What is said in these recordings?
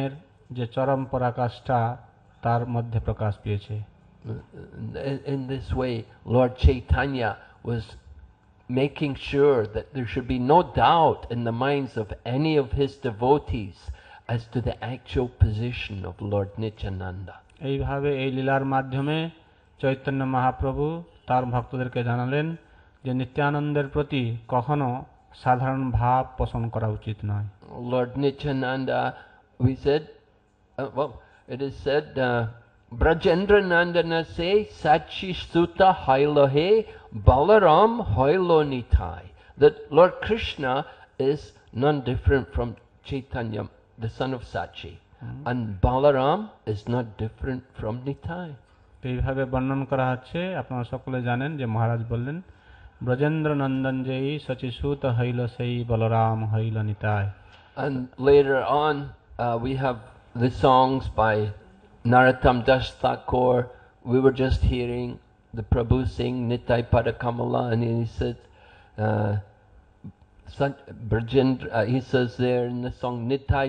এর যে চরম পরাকাষ্ঠা তার মধ্যে প্রকাশ পেয়েছে। In this way, Lord Chaitanya was making sure that there should be no doubt in the minds of any of his devotees as to the actual position of Lord Nityananda. এইভাবে এই লীলার মাধ্যমে চৈতন্য মহাপ্রভু তার ভক্তদেরকে জানালেন যে নিত্যানন্দের প্রতি কখনো সাধারণ ভাব পোষণ করা উচিত নয়। Lord Nityananda, we said, well, it is said, Brajendra Nandana se Sachi Suta Hailohe Balaram Hailo Nitai. That Lord Krishna is none different from Chaitanya, the son of Sachi. And Balaram is not different from Nitai. এইভাবে বর্ণন করা হচ্ছে, আপনারা সকলে জানেন যে মহারাজ বললেন ব্রজেন্দ্র নন্দন যেই সচিসুত হইল সেই বলরাম হইল Nitai. And later on we have the songs by Narottam Das Thakur. We were just hearing the Prabhu sing Nitai Padakamala, and he said, he says there in the song Nitai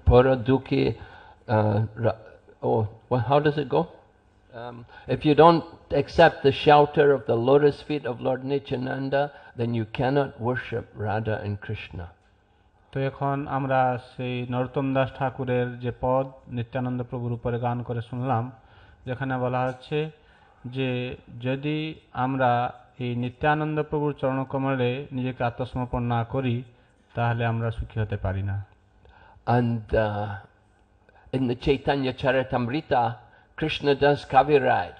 Poraduki. Well, how does it go? If you don't accept the shelter of the lotus feet of Lord Nityananda, then you cannot worship Radha and Krishna. তো এখন আমরা সেই নরোত্তম দাস ঠাকুরের যে পদ নিত্যানন্দ প্রভুর উপরে গান করে শুনলাম, যেখানে বলা হচ্ছে যে যদি আমরা এই নিত্যানন্দ প্রভুর চরণকমলে নিজেকে আত্মসমর্পণ না করি তাহলে আমরা সুখী হতে পারি না। And in the Chaitanya Charitamrita, Krishna Das Kaviraj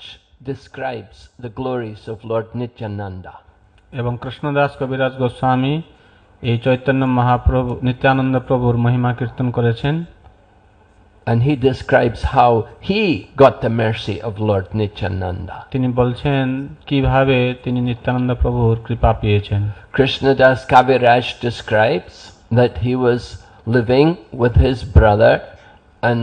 describes the glories of Lord Nityananda. এবং কৃষ্ণদাস কবিরাজ গোস্বামী এই চৈতন্য মহাপ্রভু নিত্যানন্দ প্রভুর মহিমা কীর্তন করেছেন। And he describes how he got the mercy of Lord Nityananda. তিনি বলছেন কিভাবে তিনি নিত্যানন্দ প্রভুর কৃপা পেয়েছেন। Krishna Das Kaviraj describes that he was living with his brother and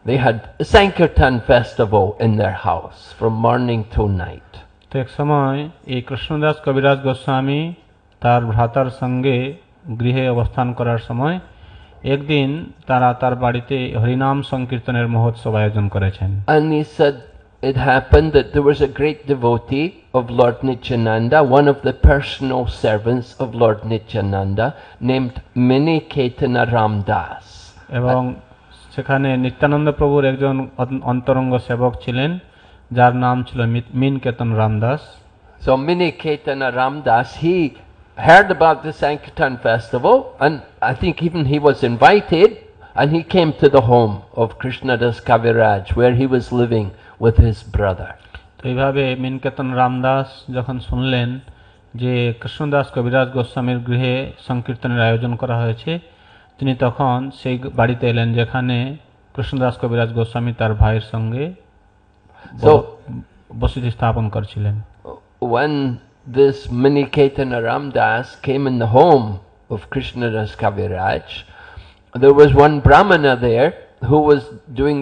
they had a Sankirtan festival in their house from morning till night. তো এক সময় এই কৃষ্ণদাস কবিরাজ গোস্বামী তার ভ্রাতার সঙ্গে গৃহে অবস্থান করার সময় একদিন তারা তার বাড়িতে হরিনাম সংকীর্তনের মহোৎসব আয়োজন করেছেন। And he said it happened that there was a great devotee of Lord Nityananda, one of the personal servants of Lord Nityananda, named Miniketana Ramdas. এবং সেখানে নিত্যানন্দ প্রভুর একজন অন্তরঙ্গ সেবক ছিলেন যার নাম ছিল মিনকেতন Ramdas. So Miniketana Ramdas, he heard about the Sankirtan festival, and I think even he was invited, and he came to the home of Krishnadas Kaviraj where he was living with his brother. তো এইভাবে মিনকেতন রামদাস যখন শুনলেন যে কৃষ্ণদাস কবিরাজ গোস্বামীর গৃহে সংকীর্তনের আয়োজন করা হয়েছে, তিনি তখন সেই বাড়িতে এলেন যেখানে কৃষ্ণদাস কবিরাজ গোস্বামী তার ভাইয়ের সঙ্গে বসতি স্থাপন করছিলেন। When this Miniketana Ramdas came in the home of Krishnadas Kaviraj, there was one Brahmana there who was doing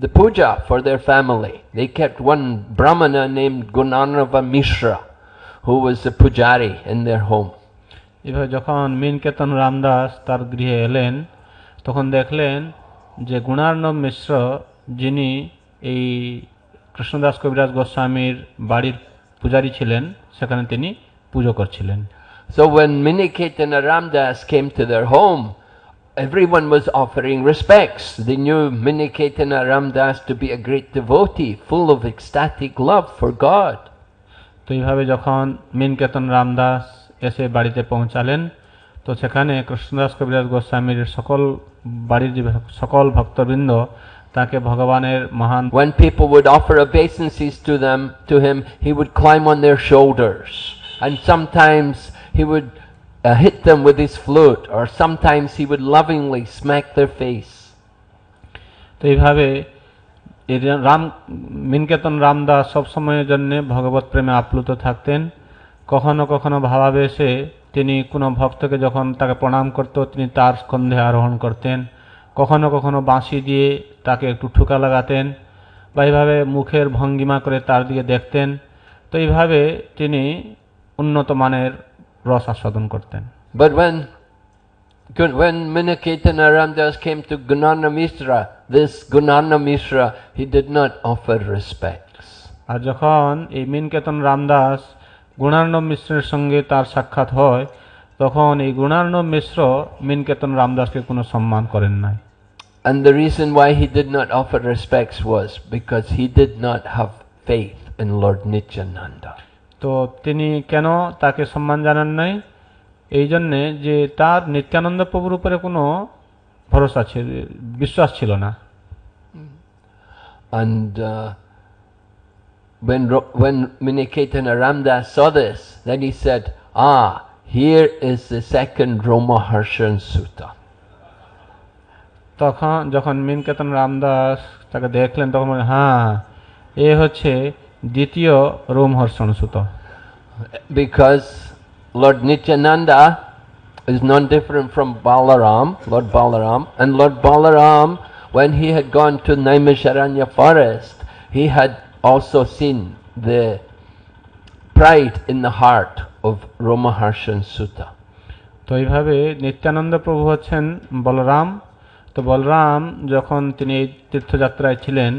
the puja for their family. They kept one Brahmana named Gunanava Mishra, who was the pujari in their home. এভাবে যখন মিনকেতন রামদাস তার গৃহে এলেন তখন দেখলেন যে গুণার্ণব মিশ্র যিনি এই কৃষ্ণদাস কবিরাজ গোস্বামীর বাড়ির পূজারী ছিলেন সেখানে তিনি পুজো করছিলেন। So when Miniketana Ramdas came to their home, everyone was offering respects. They knew Miniketana Ramdas to be a great devotee, full of ecstatic love for God. তো এইভাবে যখন মিনকেতন রামদাস এসে বাড়িতে পৌঁছালেন তো সেখানে কৃষ্ণদাস কবিরাজ গোস্বামীর বাড়ির যে সকল ভক্তবৃন্দ তাকে ভগবানের মহান When people would offer obeisances to him, he would climb on their shoulders, and sometimes he would hit them with his flute, or sometimes he would lovingly smack their face. তো এইভাবে মিনকেতন রামদাস সব সময়ের জন্য ভগবত প্রেমে আপ্লুত থাকতেন। কখনো কখনো ভাবাবেশে তিনি কোনো ভক্তকে যখন তাকে প্রণাম করত তিনি তার স্কন্ধে আরোহণ করতেন, কখনো কখনো বাঁশি দিয়ে তাকে একটু ঠুকা লাগাতেন বা এইভাবে মুখের ভঙ্গিমা করে তার দিকে দেখতেন। তো এইভাবে তিনি উন্নত মানের রস আস্বাদন করতেন। But when When Minaketana Ramdas came to Gunana Mishra, this Gunana Mishra, he did not offer respects. আর যখন এই মিনকেতন রামদাস গুণার্ণব মিশ্রের সঙ্গে তার সাক্ষাৎ হয়, তখন এই গুণার্ণব মিশ্র মিনকেতন রামদাসকে কোনো সম্মান করেন নাই। And the reason why he did not offer respects was because he did not have faith in Lord Nityananda. তো তিনি কেন তাকে সম্মান জানান নাই? এই জন্যে যে তার নিত্যানন্দ প্রভুর উপরে কোনো ভরসা ছিল, বিশ্বাস ছিল না। And when Minaketana Ramdas saw this, then he said, here is the second Romaharshan Sutta. তখন যখন মিনকেতন রামদাস তাকে দেখলেন, তখন বললেন, হ্যাঁ, এ হচ্ছে দ্বিতীয় রোমহর্ষণ সুত। Because Lord Nityananda is non different from Balaram, Lord Balaram, and Lord Balaram, when he had gone to Naimisharanya forest, he had also seen the pride in the heart of Romaharshan Sutta. তো এইভাবে নিত্যানন্দ প্রভু হচ্ছেন বলরাম। তো বলরাম যখন তিনি এই তীর্থযাত্রায় ছিলেন,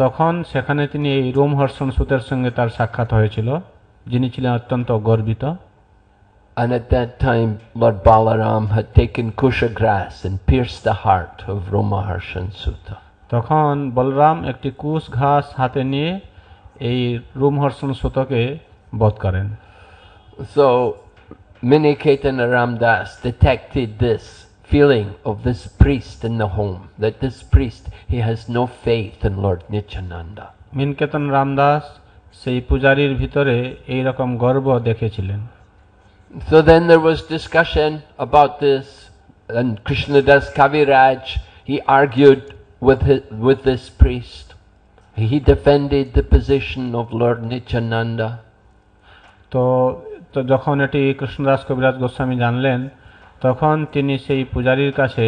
তখন সেখানে তিনি এই রোমহর্ষণ সুতের সঙ্গে তার সাক্ষাৎ হয়েছিল, যিনি ছিলেন অত্যন্ত গর্বিত। And at that time, Lord Balaram had taken kusha grass and pierced the heart of Romaharshan Sutta. তখন বলরাম একটি কুশ ঘাস হাতে নিয়ে এই রোমহর্ষণ সুতকে বধ করেন। So Minaketana Ramdas detected this feeling of this priest in the home, that this priest, he has no faith in Lord Nityananda. মিনকেতন Ramdas সেই পূজারীর ভিতরে এই রকম গর্ব দেখেছিলেন। So then there was discussion about this, and Krishnadas Kaviraj, he argued with this priest. He defended the position of Lord Nityananda. তো যখন এটি কৃষ্ণদাস কবিরাজ গোস্বামী জানলেন, তখন তিনি সেই পূজারীর কাছে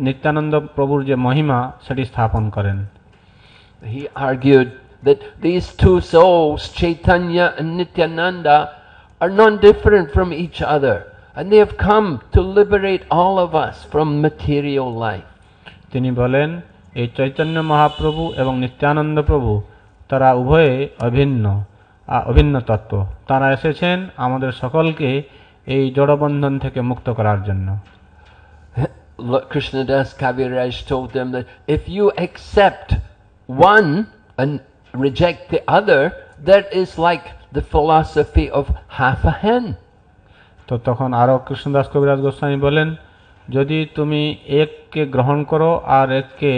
নিত্যানন্দ প্রভুর যে মহিমা সেটি স্থাপন করেন। He argued that these two souls, Chaitanya and Nityananda, are non-different from each other, and they have come to liberate all of us from material life. তিনি বলেন, এই চৈতন্য মহাপ্রভু এবং নিত্যানন্দ প্রভু তারা উভয়ে অভিন্ন তত্ত্ব। তারা এসেছেন আমাদের সকলকে এই জড়বন্ধন থেকে মুক্ত করার জন্য। Krishnadas Kaviraj told them that if you accept one and reject the other, that is like the philosophy of half a hen. তো তখন আরো কৃষ্ণদাস কবিরাজ গোস্বামী বলেন, যদি তুমি এককে গ্রহণ করো আর এককে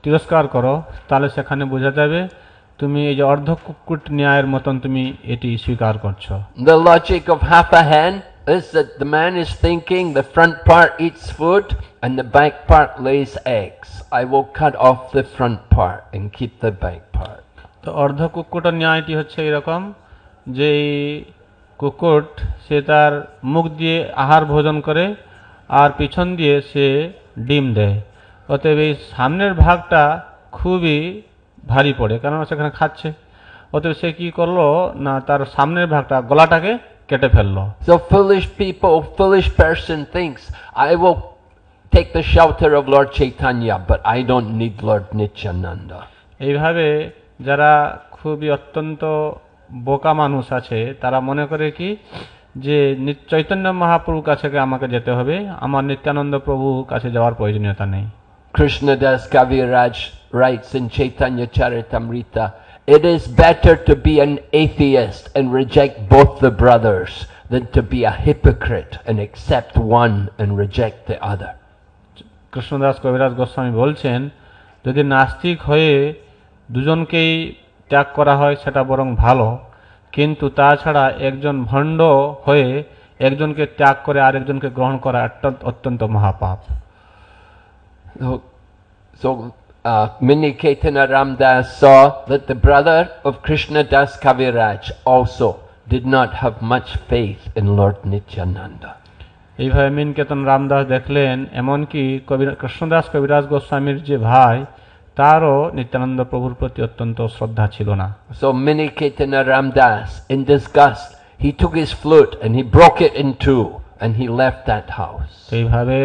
তিরস্কার করো, তাহলে সেখানে বোঝা যাবে তুমি এই যে অর্ধ কুক্কুট ন্যায়ের মতন তুমি এটি স্বীকার করছো। The logic of half a hen is that the man is thinking the front part eats food and the back part lays eggs. I will cut off the front part and keep the back part. তো অর্ধ কুক্কুট ন্যায়টি হচ্ছে এরকম যে কুকুট সে তার মুখ দিয়ে আহার ভোজন করে আর পিছন দিয়ে সে ডিম দেয়। অতএব এই সামনের ভাগটা খুবই ভারী পড়ে, কারণ সেখানে খাচ্ছে। অতএব সে কি করলো না, তার সামনের ভাগটা গলাটাকে কেটে ফেললো। So foolish person thinks, I will take the shelter of Lord Chaitanya, but I don't need Lord Nityananda. এইভাবে যারা খুবই অত্যন্ত বোকা মানুষ আছে, তারা মনে করে কি যে চৈতন্য মহাপ্রভুর কাছে আমাকে যেতে হবে, আমার নিত্যানন্দ প্রভুর কাছে যাওয়ার প্রয়োজনীয়তা নেই। Krishnadas Kaviraj writes in Chaitanya Charitamrita, it is better to be an atheist and reject both the brothers than to be a hypocrite and accept one and reject the other. Krishnadas কবিরাজ গোস্বামী বলছেন, যদি নাস্তিক হয়ে দুজনকেই ত্যাগ করা হয় সেটা বরং ভালো, কিন্তু তাছাড়া একজন ভণ্ড হয়ে একজনকে ত্যাগ করে আরেকজনকে গ্রহণ করা অত্যন্ত মহাপাপ। So Minaketana Ramdas saw that the brother of Krishnadas Kaviraj also did not have much faith in Lord Nityananda. এইভাবে মিনকেতন রামদাস দেখলেন এমনকি কৃষ্ণদাস কবিরাজ গোস্বামীর যে ভাই, তারও নিত্যানন্দ প্রভুর প্রতি অত্যন্ত শ্রদ্ধা ছিল না। So Minaketana Ramdas, in disgust, he took his flute and he broke it in two and he left that house. এইভাবে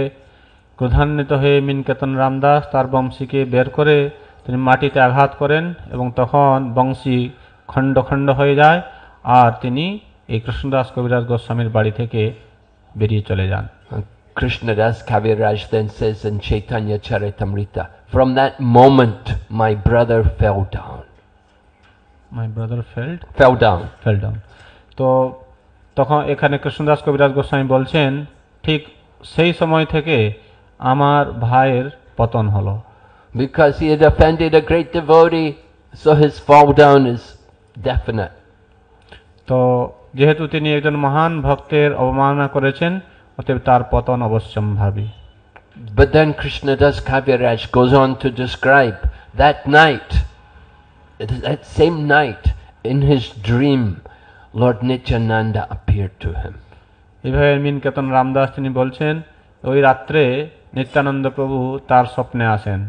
ক্রোধান্বিত হয়ে মিনকেতন রামদাস তার বংশীকে বের করে তিনি মাটিতে আঘাত করেন এবং তখন বংশী খণ্ড খণ্ড হয়ে যায় আর তিনি এই কৃষ্ণদাস কবিরাজ গোস্বামীর বাড়ি থেকে বেরিয়ে চলে যান। Krishnadas Kaviraj then says in Chaitanya Charitamrita, from that moment my brother fell down. My brother fell down. তো তখন এখানে কৃষ্ণদাস কবিরাজ গোস্বামী বলছেন ঠিক সেই সময় থেকে আমার ভাইয়ের পতন হলো। Because he had offended a great devotee, so his fall down is definite. তো যেহেতু তিনি একজন মহান ভক্তের অবমাননা করেছেন অতএব তার পতন অবশ্যম্ভাবী। But then Krishnadas Kaviraj goes on to describe that night, that same night, in his dream, Lord Nityananda appeared to him. এইভাবে মিনকেতন রামদাস তিনি বলছেন ওই রাত্রে নিত্যানন্দ প্রভু তার স্বপ্নে আসেন।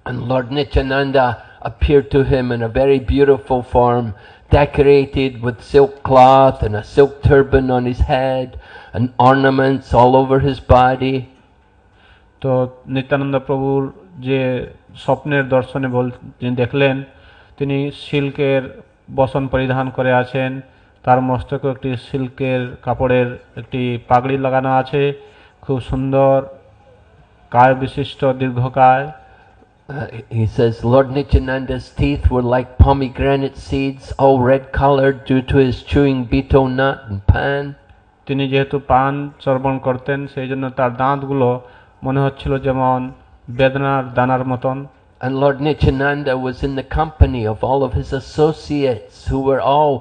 And Lord Nityananda appeared to him in a very beautiful form, decorated with silk cloth and a silk turban on his head and ornaments all over his body. তো নিত্যানন্দ প্রভুর যে স্বপ্নের দর্শনে তিনি দেখলেন তিনি সিল্কের বসন পরিধান করে আছেন, তার মস্তকে একটি সিল্কের কাপড়ের একটি পাগড়ি লাগানো আছে, খুব সুন্দর কায় বিশিষ্ট দীর্ঘকায়। He says Lord Nityananda's teeth were like pomegranate seeds, all red colored due to his chewing betel nut and pan. তিনি যেহেতু পান চর্বণ করতেন সেই জন্য তার দাঁতগুলো মনে হচ্ছিল যেমন বেদনার দানার মতন। And Lord Nityananda was in the company of all of his associates who were all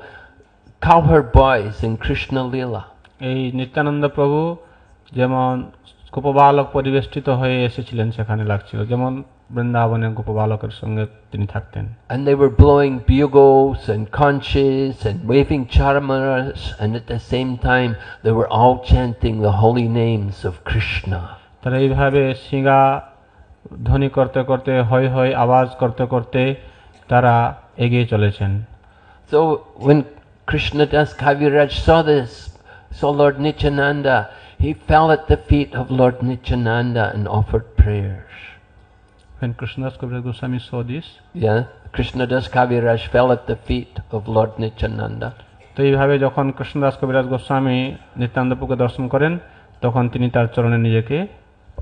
cowherd boys in Krishna lila. এই নিত্যানন্দ প্রভু যেমন গোপবালক পরিবেষ্টিত হয়ে এসেছিলেন সেখানে লাগছিল, যেমন বৃন্দাবনের গোপবালকের সঙ্গে তিনি থাকতেন। And they were blowing bugles and conches and waving charmaras, and at the same time they were all chanting the holy names of Krishna. তারা এইভাবে শিঙা ধ্বনি করতে করতে হৈ হৈ আওয়াজ করতে করতে তারা এগিয়ে চলেছেন। So when Krishnadas Kaviraj saw Lord Nityananda, he fell at the feet of Lord Nityananda and offered prayers. When Krishnadas Kaviraj Goswami saw this, Krishnadas Kaviraj fell at the feet of Lord Nityananda. তো এইভাবে যখন কৃষ্ণদাস কবিরাজ গোস্বামী নিত্যানন্দ প্রভুকে দর্শন করেন তখন তিনি তার চরণে নিজেকে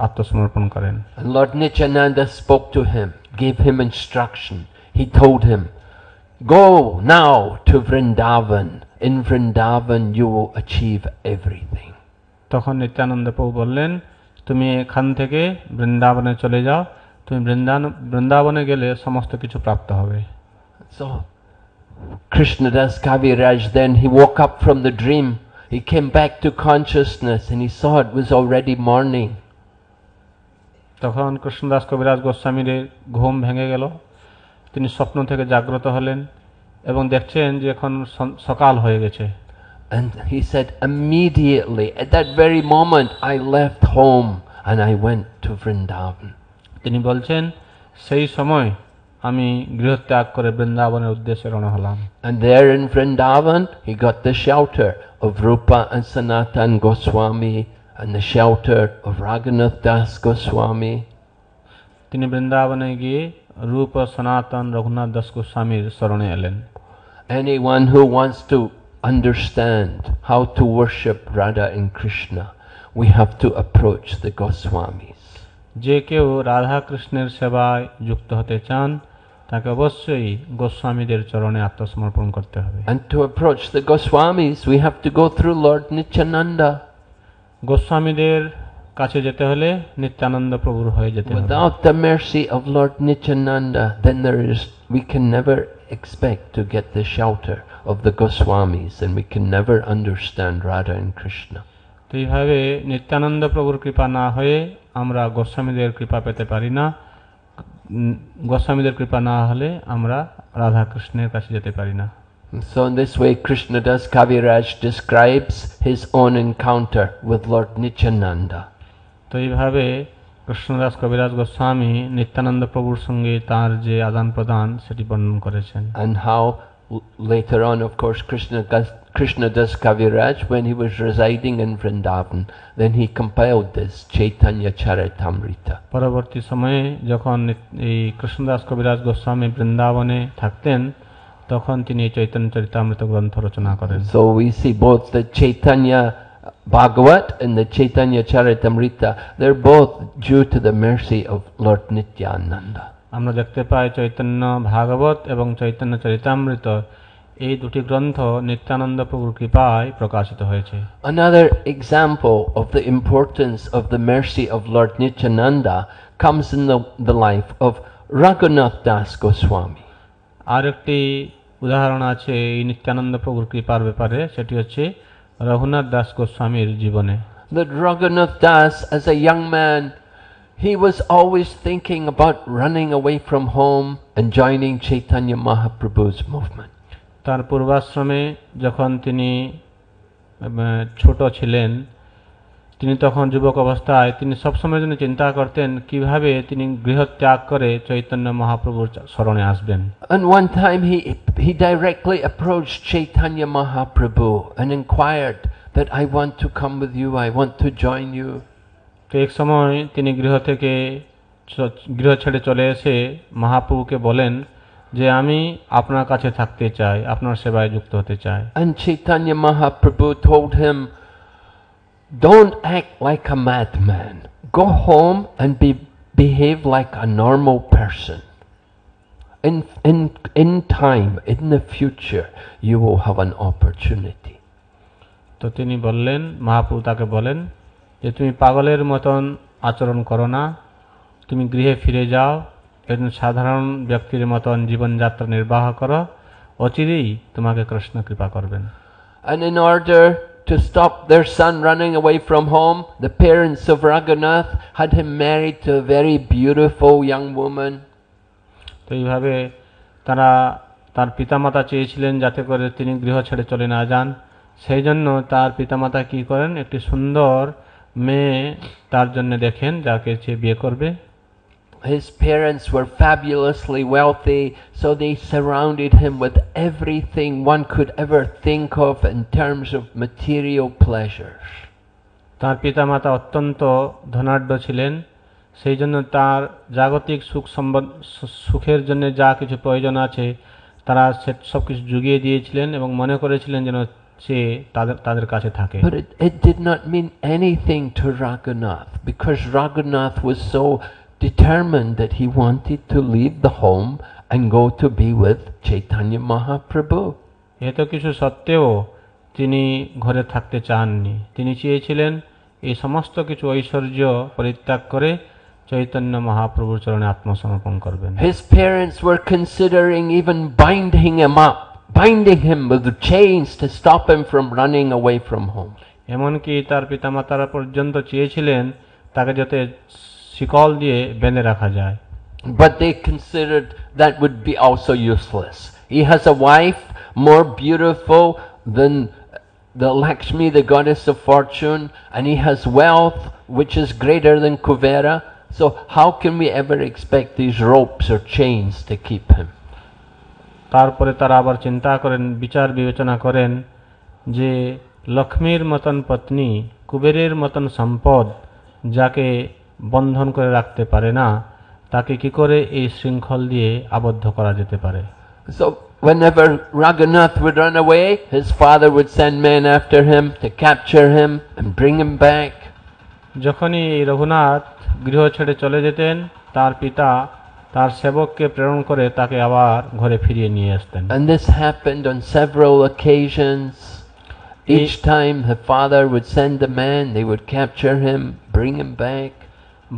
আত্মসমর্পণ করেন। And Lord Nityananda spoke to him, gave him instruction. He told him, go now to Vrindavan. In Vrindavan you will achieve everything. তখন নিত্যানন্দ প্রভু বললেন তুমি এখান থেকে বৃন্দাবনে চলে যাও, তুমি বৃন্দাবনে গেলে সমস্ত কিছু প্রাপ্ত হবে। So Krishnadas Kaviraj then he woke up from the dream. He came back to consciousness and he saw it was already morning. তখন কৃষ্ণদাস কবিরাজ গোস্বামীর ঘুম ভেঙে গেল, তিনি স্বপ্ন থেকে জাগ্রত হলেন এবং দেখছেন যে এখন সকাল হয়ে গেছে। And he said immediately at that very moment I left home and I went to Vrindavan. তিনি বলছেন সেই সময় আমি গৃহত্যাগ করে বৃন্দাবনের উদ্দেশ্যে রওনা হলাম। And there in Vrindavan he got the shelter of Rupa and Sanatan Goswami and the shelter of Raghunath Das Goswami. তিনি বৃন্দাবনে গিয়ে রূপ সনাতন রঘুনাথ দাস গোস্বামীর শরণে এলেন। Anyone who wants to understand how to worship Radha and Krishna, we have to approach the Goswamis. যে কেউ রাধা কৃষ্ণের সেবায় যুক্ত হতে চান তাকে অবশ্যই গোস্বামীদের চরণে আত্মসমর্পণ করতে হবে। And to approach the Goswamis we have to go through Lord Nityananda. গোস্বামীদের কাছে যেতে হলে নিত্যানন্দ প্রভুর হয়ে যেতে হবে। Without the mercy of Lord Nityananda, then we can never expect to get the shelter of the Goswamis, and we can never understand Radha and Krishna. তো এইভাবে নিত্যানন্দ প্রভুর কৃপা না হয়ে আমরা গোস্বামীদের কৃপা পেতে পারি না, গোস্বামীদের কৃপা না হলে আমরা রাধা কৃষ্ণের কাছে যেতে পারি না। So in this way Krishnadas Kaviraj describes his own encounter with Lord Nityananda. তো এইভাবে কৃষ্ণদাস কবিরাজ গোস্বামী নিত্যানন্দ প্রভুর সঙ্গে তার যে আদান প্রদান সেটি বর্ণন করেছেন। And how later on, of course, Krishna Das Kaviraj, when he was residing in Vrindavan, then he compiled this Chaitanya Charitamrita. পরবর্তী সময়ে যখন এই কৃষ্ণদাস কবিরাজ গোস্বামী বৃন্দাবনে থাকতেন তখন তিনি এই চৈতন্য চরিতামৃত গ্রন্থ রচনা করেন। So we see both the Chaitanya Bhagavat and the Chaitanya Charitamrita, they're both due to the mercy of Lord Nityananda. আমরা দেখতে পাই চৈতন্য ভাগবত এবং চৈতন্য চরিতামৃত এই দুটি গ্রন্থ নিত্যানন্দ প্রভুর কৃপায় প্রকাশিত হয়েছে। Another example of the importance of the mercy of Lord Nityananda comes in the life of Raghunath Das Goswami. আরেকটি উদাহরণ আছে এই নিত্যানন্দ প্রভুর কৃপার ব্যাপারে, সেটি হচ্ছে রঘুনাথ দাস গোস্বামীর জীবনে। That Raghunath Das, as a young man, he was always thinking about running away from home and joining Chaitanya Mahaprabhu's movement. তার পূর্বাশ্রমে যখন তিনি ছোট ছিলেন, তিনি তখন যুবক অবস্থায় তিনি সবসময়ের জন্য চিন্তা করতেন কিভাবে তিনি গৃহত্যাগ করে চৈতন্য মহাপ্রভুর শরণে আসবেন। And one time he directly approached Chaitanya Mahaprabhu and inquired that I want to come with you, I want to join you. তো এক সময় তিনি গৃহ ছেড়ে চলে এসে মহাপ্রভুকে বলেন যে আমি আপনার কাছে থাকতে চাই, আপনার সেবায় যুক্ত হতে চাই। And Chaitanya Mahaprabhu told him, don't act like a madman. Go home and behave like a normal person. In time, in the future, you will have an opportunity. তো তিনি বললেন, মহাপ্রভু তাকে বলেন যে তুমি পাগলের মতন আচরণ করো না, তুমি গৃহে ফিরে যাও, একজন সাধারণ ব্যক্তির মতন জীবনযাত্রা নির্বাহ করো, অচিরেই তোমাকে কৃষ্ণ কৃপা করবেন। And in order to stop their son running away from home, the parents of Raghunath had him married to a very beautiful young woman. তো এইভাবে তার পিতামাতা চেয়েছিলেন যাতে করে তিনি গৃহ ছেড়ে চলে না যান, সেই জন্য তার পিতামাতা কি করেন, একটি সুন্দর মেয়ে তার জন্য দেখেন যাকে সে বিয়ে করবে। His parents were fabulously wealthy, so they surrounded him with everything one could ever think of in terms of material pleasures. তার পিতামাতা অত্যন্ত ধনাঢ্য ছিলেন, সেই জন্য তার জাগতিক সুখের জন্য যা কিছু প্রয়োজন আছে তারা সব কিছু জুগিয়ে দিয়েছিলেন এবং মনে করেছিলেন যেন সে তাদের কাছে থাকে। But it did not mean anything to Raghunath, because Raghunath was so determined that he wanted to leave the home and go to be with Chaitanya Mahaprabhu. এত কিছু সত্ত্বেও তিনি ঘরে থাকতে চাননি, তিনি চেয়েছিলেন এই সমস্ত কিছু ঐশ্বর্য পরিত্যাগ করে চৈতন্য মহাপ্রভুর চরণে আত্মসমর্পণ করবেন। His parents were considering even binding him with chains to stop him from running away from home. এমনকি তার পিতামাতারা পর্যন্ত চেয়েছিলেন তাকে যাতে শিকল দিয়ে বেঁধে রাখা যায়। But they considered that would be also useless. He has a wife more beautiful than the Lakshmi, the goddess of fortune, and he has wealth which is greater than Kuvera. So how can we ever expect these ropes or chains to keep him? তারপরে তারা আবার চিন্তা করেন, বিচার বিবেচনা করেন যে লক্ষ্মীর মতন পত্নী, কুবেরের মতন সম্পদ যাকে বন্ধন করে রাখতে পারে না, তাকে কি করে এই শৃঙ্খল দিয়ে আবদ্ধ করা যেতে পারে। So whenever Raghunath would run away, his father would send men after him to capture him and bring him back. যখনই রঘুনাথ গৃহ ছেড়ে চলে যেতেন, তার পিতা তার সেবককে প্রেরণ করে তাকে আবার ঘরে ফিরিয়ে নিয়ে আসতেন। And this happened on several occasions. Each time the father would send the man, they would capture him, bring him back.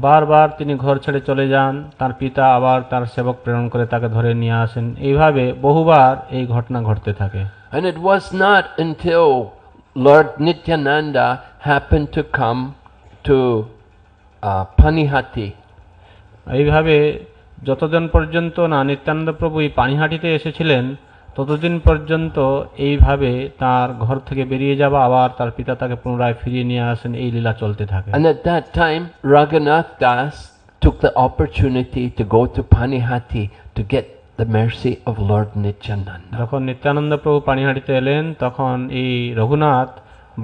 বারবার তিনি ঘর ছেড়ে চলে যান, তার পিতা আবার তার সেবক প্রেরণ করে তাকে ধরে নিয়ে আসেন। এইভাবে বহুবার এই ঘটনা ঘটতে থাকে। And it was not until Lord Nityananda happened to come to Panihati. এইভাবে যতদিন পর্যন্ত না নিত্যানন্দ প্রভু এই পানিহাটিতে এসেছিলেন, ততদিন পর্যন্ত এইভাবে তার ঘর থেকে বেরিয়ে যাওয়া, আবার তার পিতা তাকে পুনরায় ফিরিয়ে নিয়ে আসেন, এই লীলা চলতে থাকে। And at that time, Raghunath Das took the opportunity to go to Panihati to get the mercy of Lord Nityananda. যখন নিত্যানন্দ প্রভু পানিহাটিতে এলেন তখন এই রঘুনাথ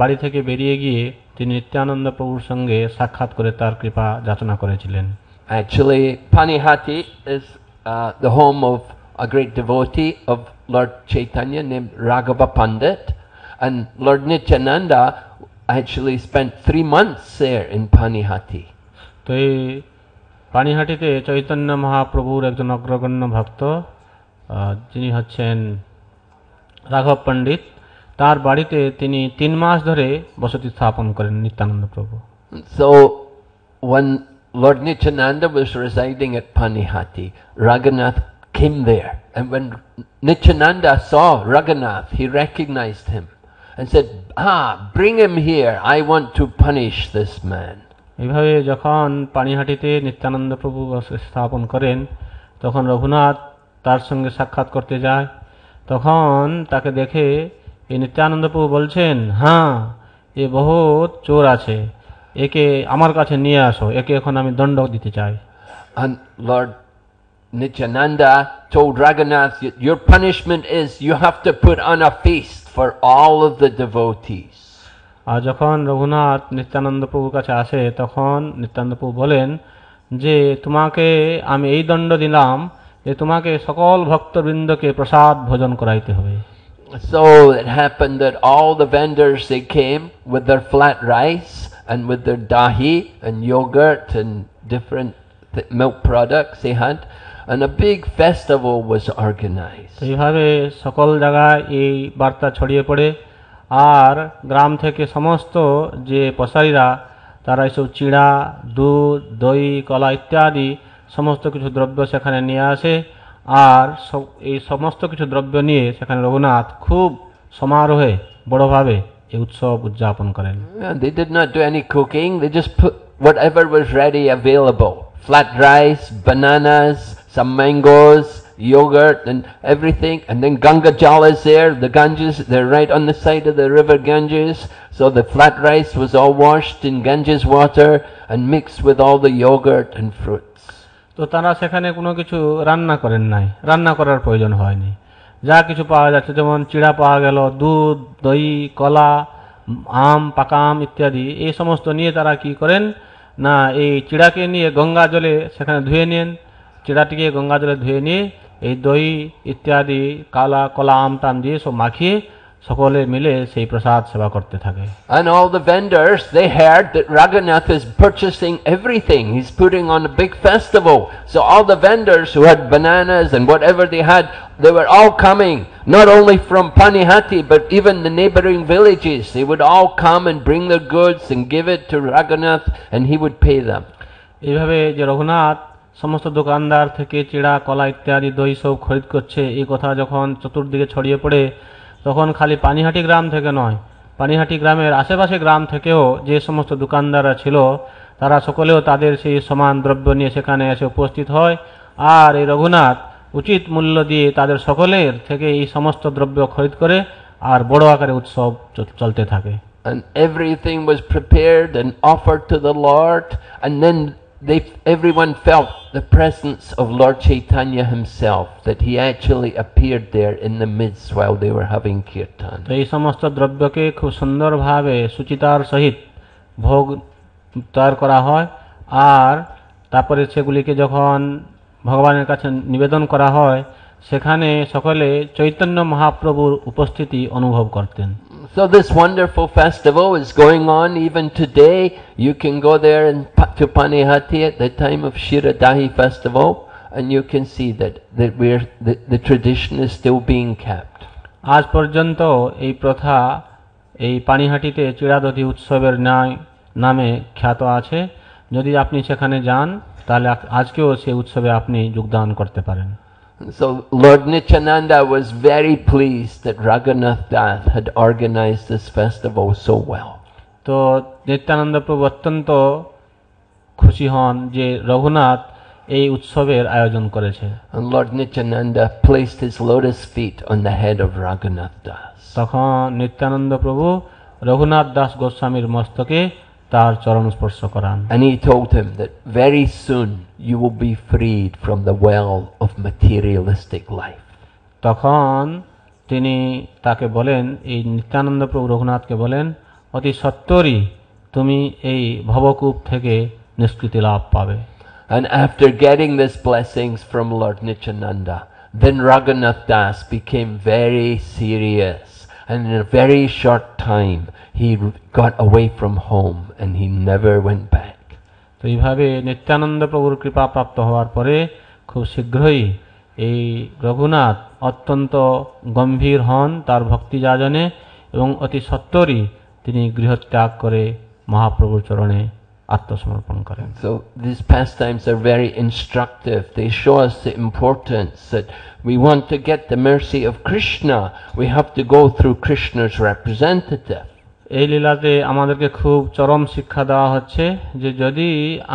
বাড়ি থেকে বেরিয়ে গিয়ে তিনি নিত্যানন্দ প্রভুর সঙ্গে সাক্ষাৎ করে তার কৃপা যাচনা করেছিলেন। Actually, Panihati is the home of a great devotee of Lord Chaitanya named Raghava Pandit, and Lord Nityananda actually spent 3 months there in Panihati. তো এই পানিহাটিতে চৈতন্য মহাপ্রভুর একজন অগ্রগণ্য ভক্ত যিনি হচ্ছেন রাঘব পণ্ডিত, তার বাড়িতে তিনি 3 মাস ধরে বসতি স্থাপন করেন নিত্যানন্দ প্রভু। So when Lord Nityananda was residing at Panihati, Raghunath came there, and when Nityananda saw Raghunath, he recognized him and said, bring him here, I want to punish this man. এইভাবে যখন পানিহাটিতে নিত্যানন্দ প্রভু স্থাপন করেন তখন রঘুনাথ তার সঙ্গে সাক্ষাৎ করতে যায়, তখন তাকে দেখে এই নিত্যানন্দ প্রভু বলছেন, হ্যাঁ এ বহুত চোর আছে, একে আমার কাছে নিয়ে আসো, একে এখন আমি দণ্ড দিতে চাই। And Lord Nityananda told Raghunath, your punishment is you have to put on a feast for all of the devotees. আর যখন রঘুনাথ নিত্যানন্দ প্রভুর কাছে আসে তখন নিত্যানন্দ প্রভু বলেন যে তোমাকে আমি এই দণ্ড দিলাম যে তোমাকে সকল ভক্তবৃন্দকে প্রসাদ ভোজন করাইতে হবে। So it happened that all the vendors, they came with their flat rice and with their dahi and yogurt and different milk products they had, and a big festival was organized. এইভাবে সকল জায়গায় এই বার্তা ছড়িয়ে পড়ে, আর গ্রাম থেকে সমস্ত যে পসারীরা তারা এইসব চিড়া, দুধ, দই, কলা ইত্যাদি সমস্ত কিছু দ্রব্য সেখানে নিয়ে আসে, আর এই সমস্ত কিছু দ্রব্য নিয়ে সেখানে রঘুনাথ খুব সমারোহে বড়ভাবে এই উৎসব উদযাপন করেন। They did not do any cooking, they just put whatever was ready available, flat rice, bananas, some mangoes, yogurt and everything, and then Ganga Jal is there, the Ganges, they're right on the side of the river Ganges, so the flat rice was all washed in Ganges water and mixed with all the yogurt and fruits. তো তারা সেখানে কোনো কিছু রান্না করেন নাই, রান্না করার প্রয়োজন হয়নি, যা কিছু পাওয়া যাচ্ছে যেমন চিড়া পাওয়া গেল, দুধ, দই, কলা, আম, পাকা আম ইত্যাদি, এই সমস্ত নিয়ে তারা কি করেন না এই চিড়াকে নিয়ে গঙ্গা জলে সেখানে ধুয়ে নেন, চিড়াটিকে গঙ্গা জলে ধুয়ে নিয়ে এই দই ইত্যাদি কলা আম টাম দিয়ে সব মাখিয়ে সকলে মিলে সেই প্রসাদ সেবা করতে থাকে। And all the vendors, they heard that Raghunath is purchasing everything, he's putting on a big festival, so all the vendors who had bananas and whatever they had, they were all coming, not only from Panihati but even the neighboring villages. They would all come and bring their goods and give it to Raghunath and he would pay them. এইভাবে যে রঘুনাথ সমস্ত দোকানদার থেকে চিড়া, কলা ইত্যাদি দই সব খরিদ করছে, এই কথা যখন চতুর্দিকে ছড়িয়ে পড়ে তখন খালি পানিহাটি গ্রাম থেকে নয়, পানিহাটি গ্রামের আশেপাশে গ্রাম থেকেও যে সমস্ত দোকানদাররা ছিল তারা সকলেও তাদের সেই সমান দ্রব্য নিয়ে সেখানে এসে উপস্থিত হয়, আর এই রঘুনাথ উচিত মূল্য দিয়ে তাদের সকলের থেকে এই সমস্ত দ্রব্য খরিদ করে আর বড় আকারে উৎসব চলতে থাকে। And everything was prepared and offered to the Lord, and then everyone felt the presence of Lord Chaitanya himself, that he actually appeared there in the midst while they were having kirtan. এই সমস্ত দ্রব্যকে খুব সুন্দরভাবে সুচিতার সহিত ভোগ তৈরি করা হয়, আর তারপরে সেগুলিকে যখন ভগবানের কাছে নিবেদন করা হয় সেখানে সকলে চৈতন্য মহাপ্রভুর উপস্থিতি অনুভব করতেন। So this wonderful festival is going on even today. You can go there to Panihati at the time of Shiradahi festival, and you can see that the tradition is still being kept. আজ পর্যন্ত এই প্রথা এই পানিহাটিতে চিড়াদধি উৎসবের নামে খ্যাত আছে। যদি আপনি সেখানে যান তাহলে আজকেও সেই উৎসবে আপনি যোগদান করতে পারেন। So Lord Nityananda was very pleased that Raghunath Das had organized this festival so well. তো নিত্যানন্দ প্রভু অত্যন্ত খুশি হন যে রঘুনাথ এই উৎসবের আয়োজন করেছে। And Lord Nityananda placed his lotus feet on the head of Raghunath Das. তখন নিত্যানন্দ প্রভু রঘুনাথ দাস গোস্বামীর মস্তকে তার চরণ স্পর্শ করান। And he told him that very soon you will be freed from the well of materialistic life. তখন তিনি তাকে বলেন, এই নিত্যানন্দ প্রভু রঘুনাথকে বলেন, অতি সত্বরই তুমি এই ভবকূপ থেকে নিষ্কৃতি লাভ পাবে। And after getting these blessings from Lord Nityananda, then Raghunath Das became very serious, and in a very short time he got away from home and he never went back. তো এইভাবে নিত্যানন্দ প্রভুর কৃপা প্রাপ্ত হওয়ার পরে খুব শীঘ্রই এই রঘুনাথ অত্যন্ত গম্ভীর হন তার ভক্তি যাজনে এবং অতি সত্বরই তিনি গৃহত্যাগ করে মহাপ্রভুর চরণে আত্মসমর্পণ করেন। So these pastimes are very instructive. They show us the importance that we want to get the mercy of Krishna, we have to go through Krishna's representative. এই লীলাতে আমাদেরকে খুব চরম শিক্ষা দেওয়া হচ্ছে যে যদি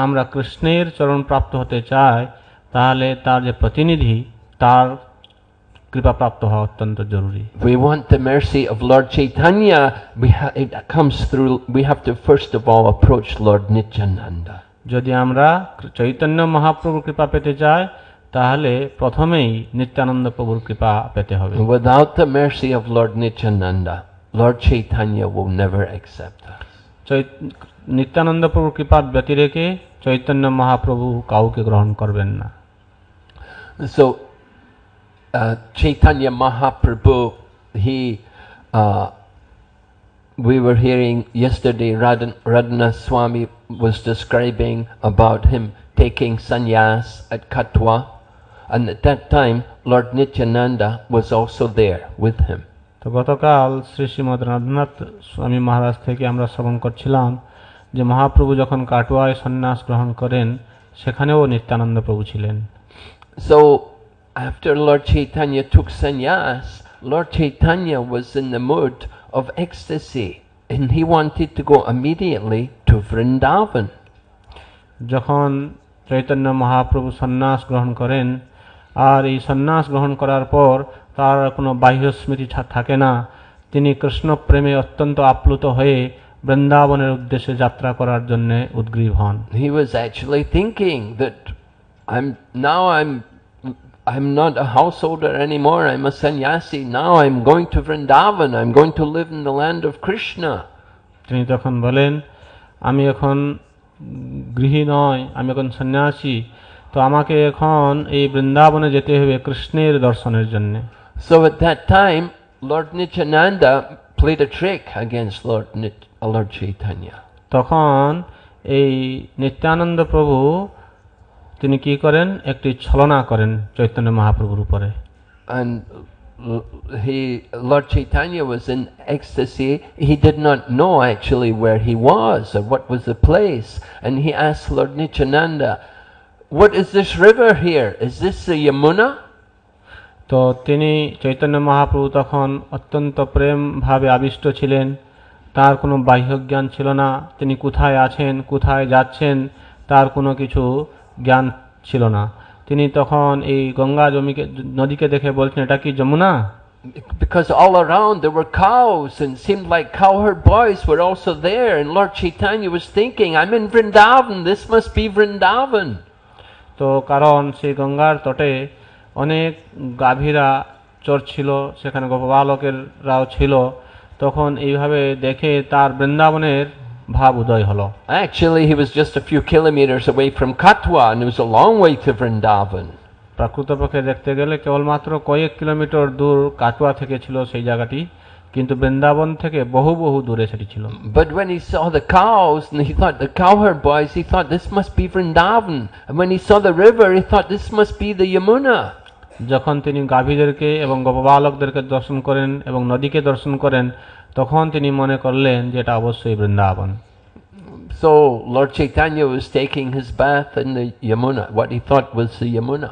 আমরা কৃষ্ণের চরণ প্রাপ্ত হতে চাই তাহলে তার যে প্রতিনিধি তার কৃপা প্রাপ্ত হওয়া অত্যন্ত জরুরি। We want the mercy of Lord Chaitanya, it comes through, we have to first of all approach Lord Nityananda. যদি আমরা চৈতন্য মহাপ্রভুর কৃপা পেতে চাই তাহলে প্রথমেই নিত্যানন্দ প্রভুর কৃপা পেতে হবে। Without the mercy of Lord Nityananda, Lord Chaitanya will never accept us. Nityananda প্রভুর কৃপার ব্যতিরেকে চৈতন্য মহাপ্রভু কাউকে গ্রহণ করবেন না। So Chaitanya Mahaprabhu, we were hearing yesterday Radhanath Swami was describing about him taking sannyas at Katwa, and at that time Lord Nityananda was also there with him. তো গতকাল শ্রী শ্রীমদ রাধানাথ স্বামী মহারাজ থেকে আমরা শ্রবণ করছিলাম যে মহাপ্রভু যখন কাটোয়ায় সন্ন্যাস গ্রহণ করেন সেখানেও নিত্যানন্দ প্রভু ছিলেন। So after Lord Chaitanya took sannyas, Lord Chaitanya was in the mood of ecstasy and he wanted to go immediately to Vrindavan. যখন চৈতন্য মহাপ্রভু সন্ন্যাস গ্রহণ করেন আর এই সন্ন্যাস গ্রহণ করার পর তার কোনো বাহ্য স্মৃতি থাকে না, তিনি কৃষ্ণ প্রেমে অত্যন্ত আপ্লুত হয়ে বৃন্দাবনের উদ্দেশ্যে যাত্রা করার জন্য উদ্গ্রীব হন। He was actually thinking that I'm not a householder anymore, I'm a sannyasi, now I'm going to Vrindavan, I'm going to live in the land of Krishna. তিনি তখন বলেন, আমি এখন গৃহী নয়, আমি এখন সন্ন্যাসী, তো আমাকে এখন এই বৃন্দাবনে যেতে হবে কৃষ্ণের দর্শনের জন্য। So at that time Lord Nityananda played a trick against Lord Chaitanya. তখন এই নিত্যানন্দ প্রভু তিনি কি করেন, একটি ছলনা করেন চৈতন্য মহাপ্রভুর উপরে। And Lord Chaitanya was in ecstasy. He did not know actually where he was or what was the place, and he asked Lord Nityananda, what is this river here? Is this the Yamuna? তো তিনি চৈতন্য মহাপ্রভু তখন অত্যন্ত প্রেম ভাবে আবিষ্ট ছিলেন, তার কোনো বাহ্য জ্ঞান ছিল না, তিনি কোথায় আছেন কোথায় যাচ্ছেন তার কোনো কিছু জ্ঞান ছিল না। তিনি তখন এই গঙ্গা নদীকে দেখে বলছেন, এটা কি Jamuna? Because all around there were cows and seemed like cowherd boys were also there, and Lord Chaitanya was thinking, I'm in Vrindavan, this must be Vrindavan. তো কারণ সেই গঙ্গার তটে অনেক গাভীরা চরছিল, সেখানে গোপবালকেরাও ছিল, তখন এইভাবে দেখে তার বৃন্দাবনের ভাব উদয় হলো। Actually he was just a few kilometers away from Katwa and it was a long way to Vrindavan. প্রকৃতপক্ষে দেখতে গেলে কেবলমাত্র কয়েক কিলোমিটার দূর কাটোয়া থেকে ছিল সেই জায়গাটি, কিন্তু বৃন্দাবন থেকে বহু বহু দূরে সেটি ছিল। But when he saw the cows and he thought the cowherd boys, he thought this must be Vrindavan, and when he saw the river he thought this must be the Yamuna. যখন তিনি গাভীদেরকে এবং গোপবালকদেরকে দর্শন করেন এবং নদীকে দর্শন করেন তখন তিনি মনে করলেন যে এটা অবশ্যই Vrindavan. So Lord Chaitanya was taking his bath in the Yamuna, what he thought was the Yamuna.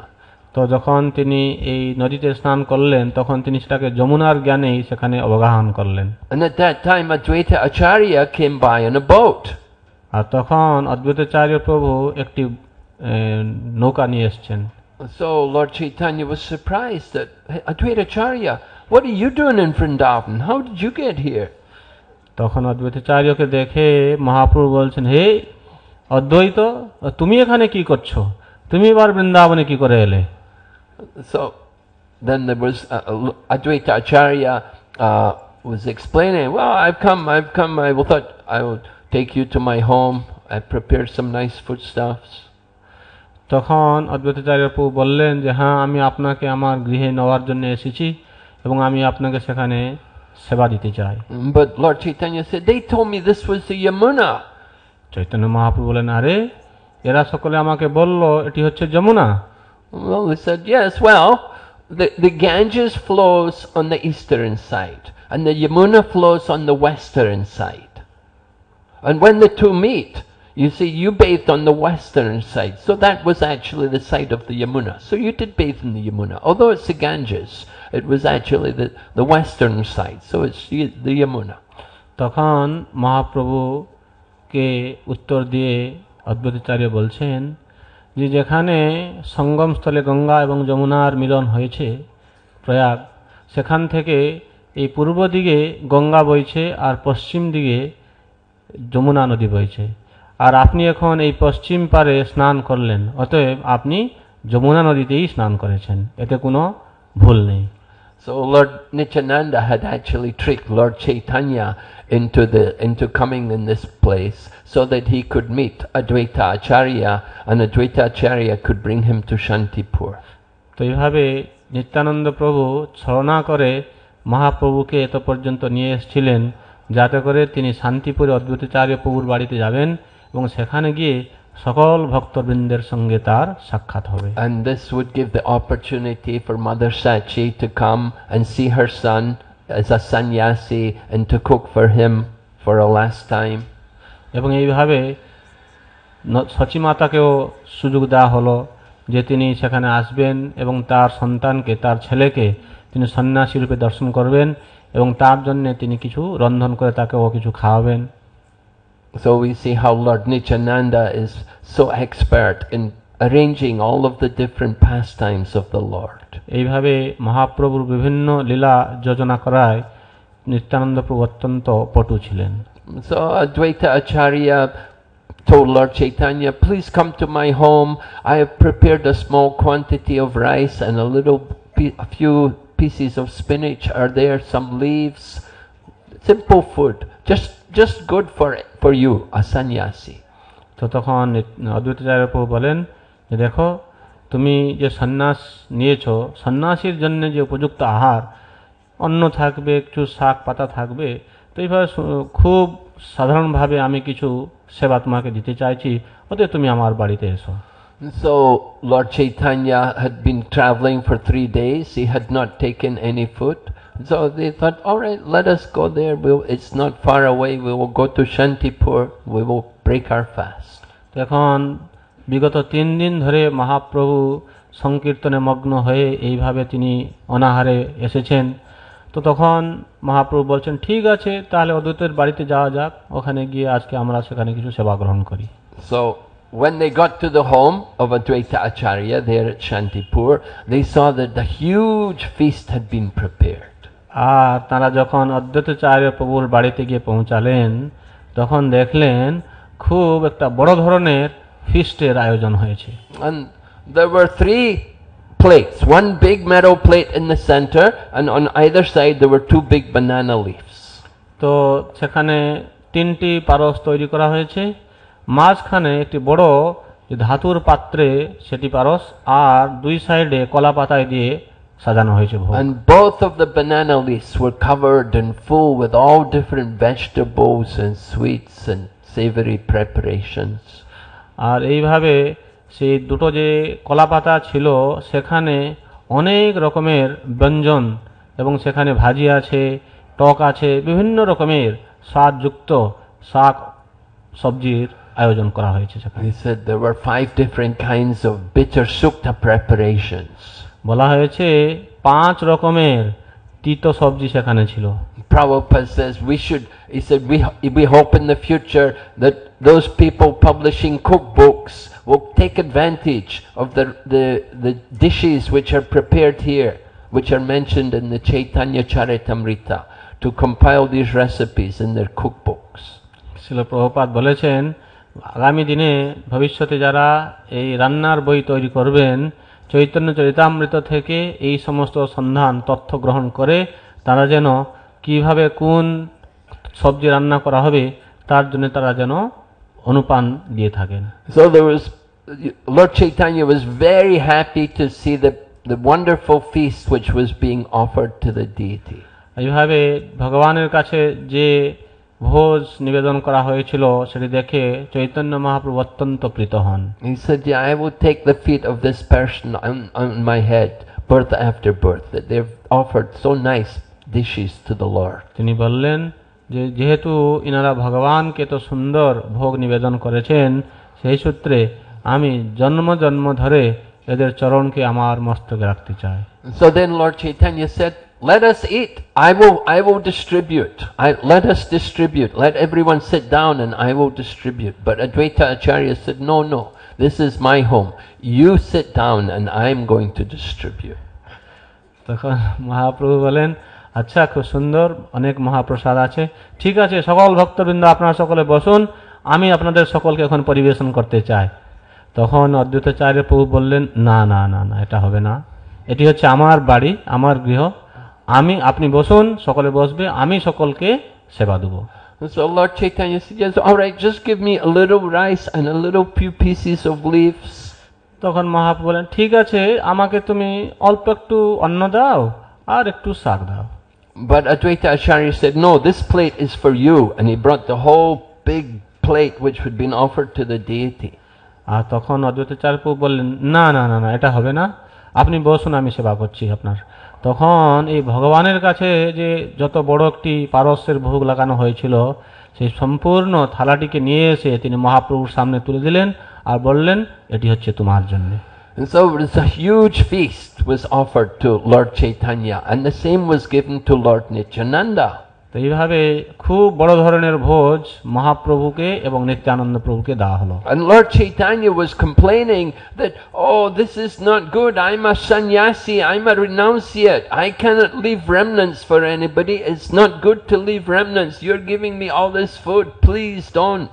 তো যখন তিনি এই নদীতে স্নান করলেন তখন তিনি সেটাকে যমুনার জ্ঞানেই সেখানে অবগাহন করলেন। And at that time Advaita Acharya came by in a boat. আর তখন অদ্বৈতাচার্য প্রভু একটি নৌকা নিয়ে এসেছেন। So Lord Chaitanya was surprised that, hey, Advaita Acharya, what are you doing in Vrindavan? How did you get here? তখন অদ্বৈতাচার্যকে দেখে মহাপ্রভু বলছেন, হে অদ্বৈত, তুমি এখানে কি করছো? তুমি এবার বৃন্দাবনে কি করে এলে? So then there was Advaita Acharya was explaining, well, I've come, I thought I would take you to my home, I prepared some nice foodstuffs. তখন অদ্বৈতাচার্য প্রভু বললেন যে হ্যাঁ, আমি আপনাকে আমার গৃহে নেওয়ার জন্য এসেছি এবং আমি আপনাকে সেখানে সেবা দিতে চাই। But Lord Chaitanya said, they told me this was the Yamuna. Chaitanya Mahaprabhu বলেন, আরে এরা সকলে আমাকে বলল এটি হচ্ছে Jamuna. Well, they said, yes, well, the Ganges flows on the eastern side and the Yamuna flows on the western side. And when the two meet, you see, you bathed on the western side, so that was actually the side of the Yamuna. So you did bathe in the Yamuna. Although it's the Ganges, it was actually the western side, so it's the Yamuna. তখন মহাপ্রভুকে উত্তর দিয়ে অদ্বৈতাচার্য বলছেন যে যেখানে সঙ্গমস্থলে গঙ্গা এবং যমুনার মিলন হয়েছে প্রয়াগ, সেখান থেকে এই পূর্ব দিকে গঙ্গা বইছে আর পশ্চিম দিকে যমুনা নদী বইছে, আর আপনি এখন এই পশ্চিম পারে স্নান করলেন, অতএব আপনি যমুনা নদীতেই স্নান করেছেন, এতে কোনো ভুল নেই। So Lord Nityananda had actually tricked Lord Chaitanya into coming in this place so that he could meet Advaita Acharya and Advaita Acharya could bring him to Shantipur. তো এইভাবে নিত্যানন্দ প্রভু ছলনা করে মহাপ্রভুকে এত পর্যন্ত নিয়ে এসেছিলেন যাতে করে তিনি শান্তিপুরে অদ্বৈতাচার্য প্রভুর বাড়িতে যাবেন এবং সেখানে গিয়ে সকল ভক্তবৃন্দের সঙ্গে তার সাক্ষাৎ হবে। And this would give the opportunity for Mother Sachi to come and see her son as a sannyasi and to cook for him for a last time. এবং এইভাবে সচী মাতাকেও সুযোগ দেওয়া হলো যে তিনি সেখানে আসবেন এবং তার সন্তানকে, তার ছেলেকে তিনি সন্ন্যাসী রূপে দর্শন করবেন এবং তার জন্য তিনি কিছু রন্ধন করে তাকেও কিছু খাওয়াবেন। So we see how Lord Nityananda is so expert in arranging all of the different pastimes of the Lord. এইভাবে মহাপ্রভুর বিভিন্ন লীলা যোজনা করায় নিত্যানন্দ প্রভু অত্যন্ত পটু ছিলেন। So Advaita Acharya told Lord Chaitanya, please come to my home. I have prepared a small quantity of rice and a few pieces of spinach are there, some leaves, simple food, just good for you, a sannyasi. তো তখন অদ্বৈতাচার্য প্রভু বলেন যে দেখো, তুমি যে সন্ন্যাস নিয়েছো, সন্ন্যাসীর জন্য যে উপযুক্ত আহার, অন্ন থাকবে, একটু শাক পাতা থাকবে, তো এইভাবে খুব সাধারণভাবে আমি কিছু সেবা তোমাকে দিতে চাইছি, ওতে তুমি আমার বাড়িতে এসো। So Lord Chaitanya had been traveling for 3 days. He had not taken any food. So they thought, all right, let us go there. It's not far away. We will go to Shantipur. We will break our fast. এখন বিগত 3 দিন ধরে মহাপ্রভু সংকীর্তনে মগ্ন হয়ে এইভাবে তিনি অনাহারে এসেছেন। তো তখন মহাপ্রভু বলছেন, ঠিক আছে, তাহলে অদ্বৈতের বাড়িতে যাওয়া যাক, ওখানে গিয়ে আজকে আমরা সেখানে কিছু সেবা গ্রহণ করি। So when they got to the home of Advaita Acharya there at Shantipur, they saw that the huge feast had been prepared. আর তারা যখন অদ্বৈতাচার্য প্রভুর বাড়িতে গিয়ে পৌঁছালেন তখন দেখলেন খুব একটা বড় ধরনের ফিস্টের আয়োজন হয়েছে। And there were 3 plates, one big metal plate in the center, and on either side there were 2 big banana leaves. তো সেখানে 3টি পারস তৈরি করা হয়েছে, মাঝখানে একটি বড় ধাতুর পাত্রে সেটি পারস, আর 2 সাইডে কলা পাতায় দিয়ে সাজানো হয়েছে ভোগ। And both of the banana leaves were covered and full with all different vegetables and sweets and savory preparations. আর এইভাবে সেই দুটো যে কলা পাতা ছিল সেখানে অনেক রকমের ব্যঞ্জন এবং সেখানে ভাজি আছে, টক আছে, বিভিন্ন রকমের স্বাদযুক্ত শাক সবজির আয়োজন করা হয়েছে সেখানে। He said there were 5 different kinds of bitter sukta preparations. বলা হয়েছে 5 রকমের তিতো সবজি সেখানে ছিল। Prabhupada says he said we hope in the future that those people publishing cookbooks will take advantage of the dishes which are prepared here, which are mentioned in the Chaitanya Charitamrita, to compile these recipes in their cookbooks. Srila Prabhupada বলেছেন আগামী দিনে ভবিষ্যতে যারা এই রান্নার বই তৈরি করবেন চৈতন্য চরিতামৃত থেকে এই সমস্ত সন্ধান তথ্য গ্রহণ করে তারা যেন কিভাবে কোন সবজি রান্না করা হবে তার জন্য তারা যেন অনুপান দিয়ে থাকেন। So Lord Chaitanya was very happy to see the wonderful feast which was being offered to the deity. এইভাবে ভগবানের কাছে যে ভোজ নিবেদন করা হয়েছিল সেটি দেখে চৈতন্য মহাপ্রভু অত্যন্ত প্রীত হন। He said, yeah, I will take the feet of this person on my head, birth after birth, that they've offered so nice dishes to the Lord. তিনি বললেন যে যেহেতু ইনারা ভগবানকে তো সুন্দর ভোগ নিবেদন করেছেন সেই সূত্রে আমি জন্ম জন্ম ধরে এদের চরণকে আমার মস্তকে রাখতে চাই। So then Lord Chaitanya said, let us eat. I will distribute. Let us distribute. Let everyone sit down and I will distribute. But Advaita Acharya said, no, this is my home. You sit down and I'm going to distribute. তখন মহাপ্রভু বলেন আচ্ছা খুব সুন্দর অনেক মহাপ্রসাদ আছে ঠিক আছে সকল ভক্তবৃন্দ আপনারা সকলে বসুন আমি আপনাদের সকলকে এখন পরিবেশন করতে চাই। তখন অদ্বৈতাচার্য প্রভু বললেন না না না না এটা হবে না এটি হচ্ছে আমার বাড়ি আমার গৃহ আপনি বসুন সকলে বসবে আমি সকলকে সেবা দেব। So Lord Chaitanya said, yes, all right, just give me a little rice and a little few pieces of leaves. তখন মহাপ্রভু বলেন ঠিক আছে আমাকে তুমি অল্প একটু অন্ন দাও আর একটু শাক দাও। But Advaita Acharya said, no, this plate is for you, and he brought the whole big plate which had been offered to the deity. আর তখন অদ্বৈতাচার্য প্রভু বললেন না না না না এটা হবে না আপনি বসুন আমি সেবা করছি আপনার। তখন এই ভগবানের কাছে যে যত বড় একটি পারস্যের ভোগ লাগানো হয়েছিল সেই সম্পূর্ণ থালাটিকে নিয়ে এসে তিনি মহাপ্রভুর সামনে তুলে দিলেন আর বললেন এটি হচ্ছে তোমার জন্য। And so it was a huge feast was offered to Lord Chaitanya, and the same was given to Lord Nityananda. তো এইভাবে খুব বড় ধরনের ভোজ মহাপ্রভুকে এবং নিত্যানন্দ প্রভুকে দেওয়া হলো। And Lord Chaitanya was complaining that, oh, this is not good, I'm a sannyasi, I'm a renunciate, I cannot leave remnants for anybody, it's not good to leave remnants, you're giving me all this food, please don't.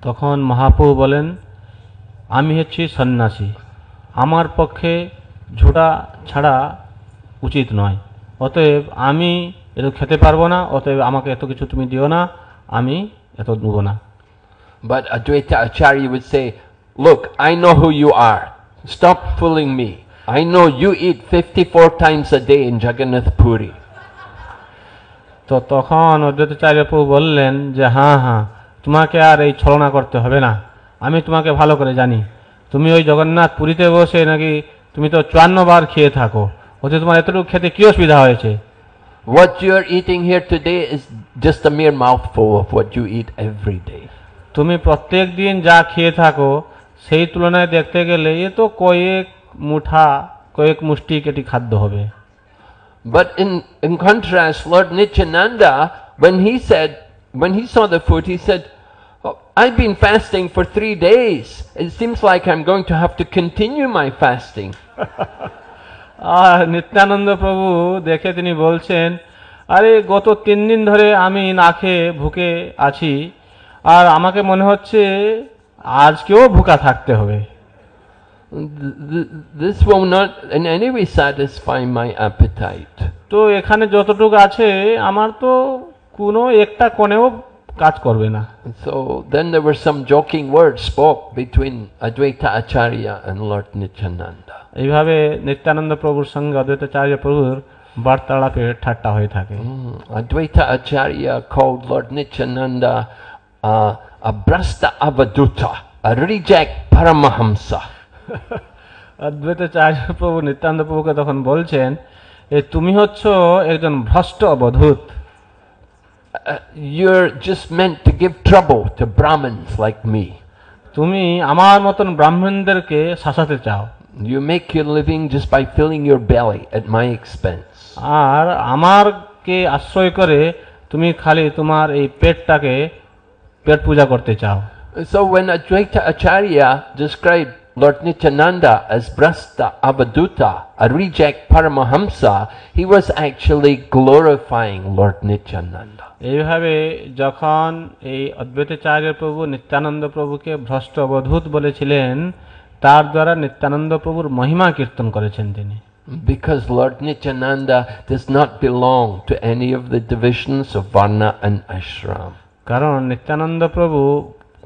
তখন মহাপ্রভু বলেন আমি হচ্ছি সন্ন্যাসী আমার পক্ষে ঝুটা ছাড়া উচিত নয় অতএব আমি এত খেতে পারবো না অতএব আমাকে এত কিছু তুমি দিও না আমি এত দেব না। But Advaita Acharya would say, look, I know who you are, stop fooling me, I know you eat 54 times a day in Jagannath Puri. তো তখন অদ্বৈতাচার্য প্রভু বললেন যে হ্যাঁ তোমাকে আর এই ছলনা করতে হবে না আমি তোমাকে ভালো করে জানি তুমি ওই জগন্নাথ পুরীতে বসে নাকি তুমি তো 54 বার খেয়ে থাকো ওতে তোমার এতটুকু খেতে কি অসুবিধা হয়েছে। What you are eating here today is just a mere mouthful of what you eat every day. তুমি প্রত্যেক দিন যা খেয়ে থাকো সেই তুলনায় দেখতে গেলে এ তো কয়েক মুষ্টি কেটি খাদ্য হবে। But in contrast, Lord Nityananda, when he saw the food, he said, oh, I've been fasting for 3 days. It seems like I'm going to have to continue my fasting. আর নিত্যানন্দ প্রভু দেখে তিনি বলছেন আরে গত 3 দিন ধরে আমি না খেয়ে ভুকে আছি আর আমাকে মনে হচ্ছে আজকেও ভুকা থাকতে হবে। This will not in any way satisfy my appetite. তো এখানে যতটুকু আছে আমার তো কোনো একটা কোণেও কাজ করবে না। So then there were some joking words spoke between Advaita Acharya and Lord Nityananda. এইভাবে নিত্যানন্দ প্রভুর সঙ্গে অদ্বৈতাচার্য প্রভুর বার্তালাপে ঠাট্টা হয়ে থাকে। Advaita Acharya called Lord Nityananda a brasta avaduta, a reject paramahamsa. Advaitacharya প্রভু নিত্যানন্দ প্রভুকে তখন বলছেন তুমি হচ্ছ একজন ভ্রষ্ট অবধূত you're just meant to give trouble to Brahmins like me. তুমি আমার মতন ব্রাহ্মণদেরকে শাসাতে চাও। You make your living just by filling your belly at my expense. আর আমারকে আশ্রয় করে তুমি খালি তোমার এই পেট পূজা করতে চাও। So when Advaita Acharya described Lord Nityananda as Brasta Avaduta, a reject Paramahamsa, he was actually glorifying Lord Nityananda. এইভাবে যখন এই অদ্বৈতাচার্য প্রভু নিত্যানন্দ প্রভুকে ভ্রষ্ট অবধূত বলেছিলেন, তার দ্বারা নিত্যানন্দ প্রভুর মহিমা কীর্তন করেছেন তিনি। Because Lord Nityananda does not belong to any of the divisions of Varna and Ashram. কারণ নিত্যানন্দ প্রভু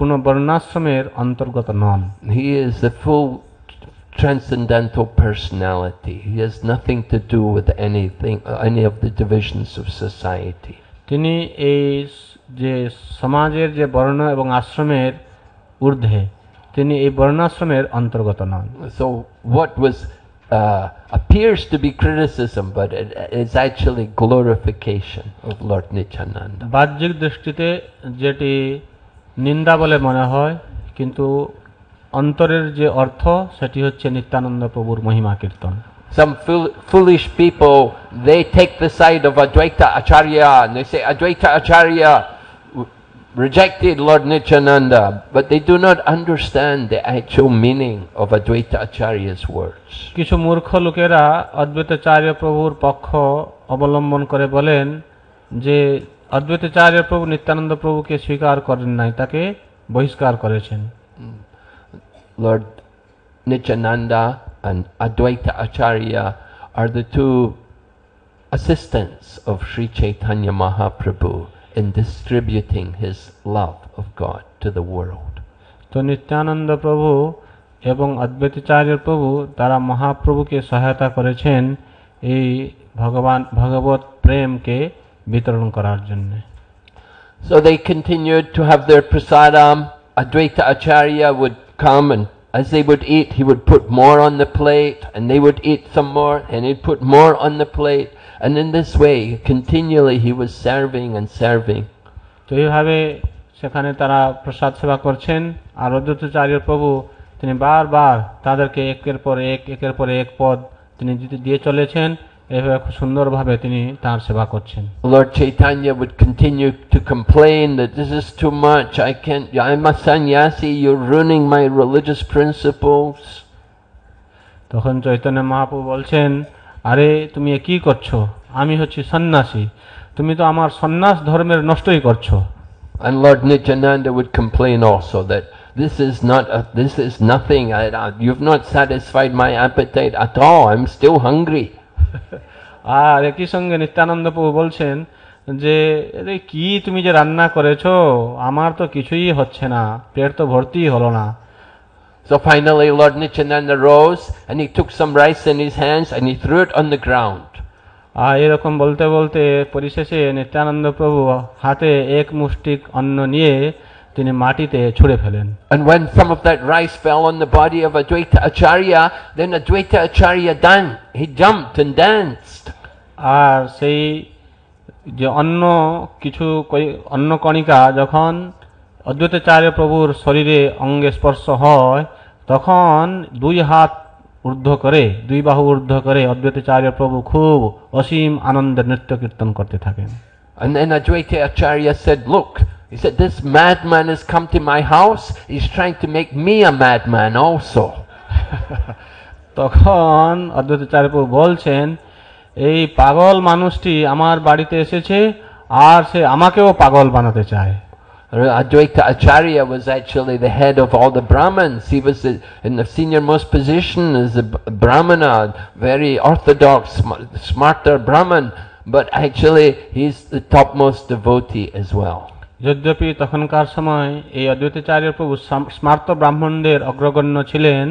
কোনো বর্ণাশ্রমের অন্তর্গত নন। He is the full transcendental personality. He has nothing to do with any of the divisions of society. তিনি এই যে সমাজের যে বর্ণ এবং আশ্রমের ঊর্ধ্বে, তিনি এই বর্ণাশ্রমের অন্তর্গত নন। So what was appears to be criticism, but it is actually glorification of Lord Nityananda. বাহ্যিক দৃষ্টিতে যেটি নিন্দা বলে মনে হয়, কিন্তু অন্তরের যে অর্থ সেটি হচ্ছে নিত্যানন্দ প্রভুর মহিমা কীর্তন। Some foolish people, they take the side of Advaita Acharya and they say Advaita Acharya rejected Lord Nityananda, but they do not understand the actual meaning of Advaita Acharya's words. কিছু মূর্খ লোকেরা অদ্বৈতাচার্য প্রভুর পক্ষ অবলম্বন করে বলেন যে অদ্বৈতাচার্য প্রভু নিত্যানন্দ প্রভুকে স্বীকার করেন নাই, তাকে বহিষ্কার করেছেন। Lord Nityananda and Advaita Acharya are the two assistants of Sri Chaitanya Mahaprabhu in distributing his love of God to the world. তো নিত্যানন্দ প্রভু এবং অদ্বৈতাচার্য প্রভু তারা মহাপ্রভুকে সহায়তা করেছেন এই ভগবত প্রেমকে বিতরণ করার জন্য। So they continued to have their prasadam. Advaita Acharya would come, and as they would eat, he would put more on the plate, and they would eat some more, and he'd put more on the plate, and in this way, continually he was serving and serving. তো এইভাবে সেখানে তারা প্রসাদ সেবা করছেন, আর অদ্বৈতাচার্য প্রভু তিনি বারবার তাদেরকে একের পর এক পদ তিনি দিয়ে চলেছেন। এভাবে খুব সুন্দরভাবে তিনি তার সেবা করছেন। Lord Chaitanya would continue to complain that this is too much. I'm a sannyasi, you're ruining my religious principles. তখন চৈতন্য মহাপ্রভু বলছেন, আরে তুমি কি করছো? আমি হচ্ছি সন্ন্যাসী, তুমি তো আমার সন্ন্যাস ধর্মের নষ্টই করছো। And Lord Nityananda would complain also that this is nothing. You've not satisfied my appetite at all. I'm still hungry. আর একই সঙ্গে নিত্যানন্দ প্রভু বলছেন যে আরে কি তুমি যে রান্না করেছো, আমার তো কিছুই হচ্ছে না, পেট তো ভর্তিই হলো না। So finally Lord Nityananda rose and he took some rice in his hands and he threw it on the ground. আর এরকম বলতে বলতে পরিশেষে নিত্যানন্দ প্রভু হাতে এক মুষ্টিক অন্ন নিয়ে তিনি মাটিতে ছুঁড়ে ফেলেন। And when some of that rice fell on the body of Advaita Acharya, then Advaita Acharya he jumped and danced. আর সেই যে অন্ন কণিকা যখন অদ্বৈতাচার্য প্রভুর শরীরে অঙ্গে স্পর্শ হয়, তখন দুই বাহু ঊর্ধ্ব করে অদ্বৈতাচার্য প্রভু খুব অসীম আনন্দের নৃত্য কীর্তন করতে থাকেন। And then Advaita Acharya said, look, he said, this madman has come to my house, he's trying to make me a madman also. তখন অদ্বৈতাচার্য প্রভু বলছেন, এই পাগল মানুষটি আমার বাড়িতে এসেছে আর সে আমাকেও পাগল বানাতে চায়। Advaita Acharya was actually the head of all the Brahmins. He was in the senior-most position as a Brahmana, very orthodox, smarter Brahman, but actually he's the topmost devotee as well. যদ্যপি তখনকার সময় এই অদ্বৈতাচার্য প্রভু স্মার্ত ব্রাহ্মণদের অগ্রগণ্য ছিলেন,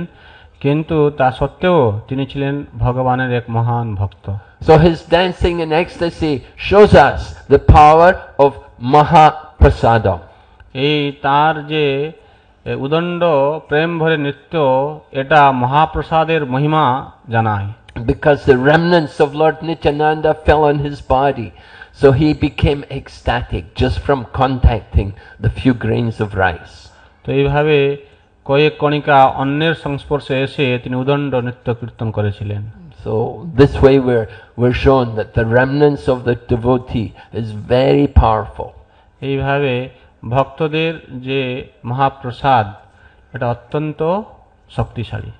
কিন্তু তা সত্ত্বেও তিনি ছিলেন ভগবানের এক মহান ভক্ত। So his dancing in ecstasy shows us the power of Mahaprasadam. এই তার যে উদণ্ড প্রেম ভরে নৃত্য, এটা মহাপ্রসাদের মহিমা জানায়। Because the remnants of Lord Nityananda fell on his body, so he became ecstatic just from contacting the few grains of rice. তো এইভাবে কয়েক কণিকা অন্নের সংস্পর্শে এসে তিনি উদণ্ড নৃত্য কীর্তন করেছিলেন। So this way we're shown that the remnants of the devotee is very powerful. এইভাবে ভক্তদের যে মহাপ্রসাদ, এটা অত্যন্ত শক্তিশালী।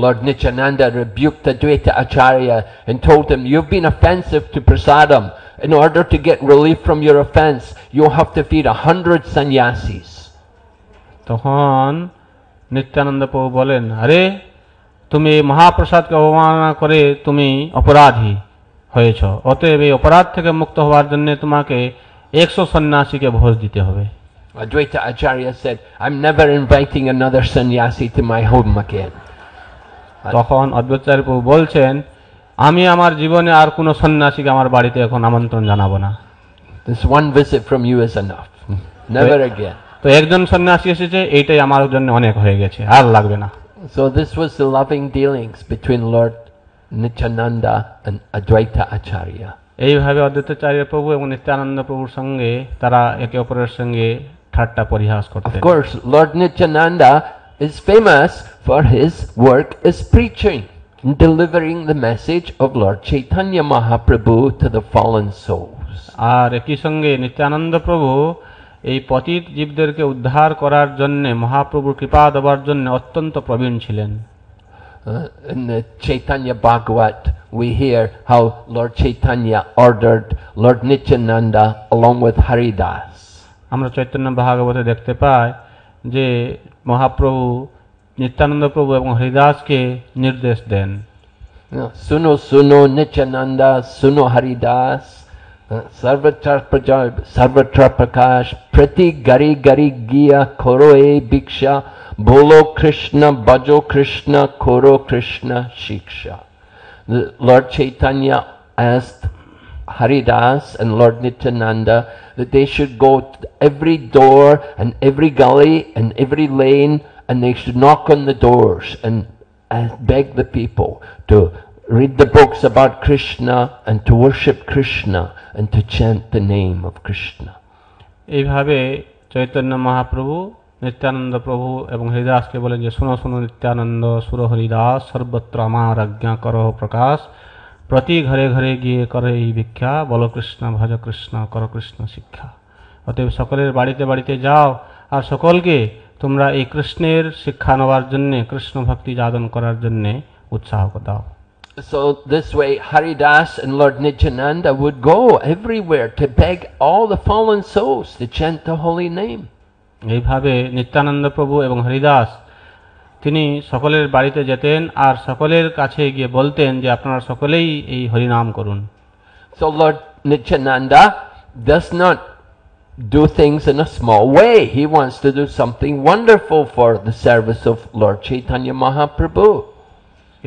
Lord Nityananda rebuked Advaita Acharya and told him, "You've been offensive to prasadam. In order to get relief from your offense, you'll have to feed 100 sannyasis." তখন নিত্যানন্দ প্রভু বলেন, আরে তুমি এই মহাপ্রসাদকে অবমাননা করে তুমি অপরাধী হয়েছ, অতএব এই অপরাধ থেকে মুক্ত হওয়ার জন্য তোমাকে 100 সন্ন্যাসীকে ভোজ দিতে হবে। Advaita Acharya said, "I'm never inviting another sannyasi to my home again." তখন অদ্বৈতাচার্য প্রভু বলছেন, আমি আমার জীবনে আর কোনো সন্ন্যাসীকে আমার বাড়িতে এখন আমন্ত্রণ জানাবো না। This one visit from you is enough. Never again. তো একজন সন্ন্যাসী এসেছে, এইটাই আমার জন্য অনেক হয়ে গেছে, আর লাগবে না। So this was the loving dealings between Lord Nityananda and Advaita Acharya. এইভাবে অদ্বৈতাচার্য প্রভু এবং নিত্যানন্দ প্রভুর সঙ্গে তারা একে অপরের সঙ্গে ঠাট্টা পরিহাস করতেন। Of course, Lord Nityananda is famous for his work as preaching, delivering the message of Lord Chaitanya Mahaprabhu to the fallen souls. আর একই সঙ্গে নিত্যানন্দ প্রভু এই পতিত জীবদেরকে উদ্ধার করার জন্য মহাপ্রভুর কৃপা দেওয়ার জন্য অত্যন্ত প্রবীণ ছিলেন। In the Chaitanya Bhagavat, we hear how Lord Chaitanya ordered Lord Nityananda along with Haridas. আমরা চৈতন্য ভাগবতে দেখতে পাই যে মহাপ্রভু নিত্যানন্দ প্রভু এবং হরিদাসকে নির্দেশ দেন, Suno suno Nityananda, suno Haridas, Sarvatra Prakash, Prati Gari Gari Giya Koro E Bhiksha, Bolo Krishna, Bhajo Krishna, Koro Krishna Shiksha. The Lord Chaitanya asked Haridas and Lord Nityananda that they should go to every door and every gully and every lane, and they should knock on the doors and beg the people to read the books about Krishna and to worship Krishna and to chant the name of Krishna. এইভাবে চৈতন্য মহাপ্রভু নিত্যানন্দ প্রভু এবং হরিদাসকে বলেন যে শুনো শুনো নিত্যানন্দ সুর হরিদাস সর্বত্র আমার আজ্ঞা করো প্রকাশ, প্রতি ঘরে ঘরে গিয়ে করে এই ভিক্ষা, বলো কৃষ্ণ ভজ কৃষ্ণ কর কৃষ্ণ শিক্ষা। অতএব সকলের বাড়িতে বাড়িতে যাও আর সকলকে তোমরা এই কৃষ্ণের শিক্ষা নেওয়ার জন্য, কৃষ্ণ ভক্তি যাদন করার জন্য উৎসাহ দাও। So this way Haridas and Lord Nityananda would go everywhere to beg all the fallen souls to chant the holy name. এইভাবে নিত্যানন্দ প্রভু এবং হরিদাস তিনি সকলের বাড়িতে যেতেন আর সকলের কাছে গিয়ে বলতেন যে আপনারা সকলেই এই হরিনাম করুন। So Lord Nityananda does not do things in a small way. He wants to do something wonderful for the service of Lord Chaitanya Mahaprabhu.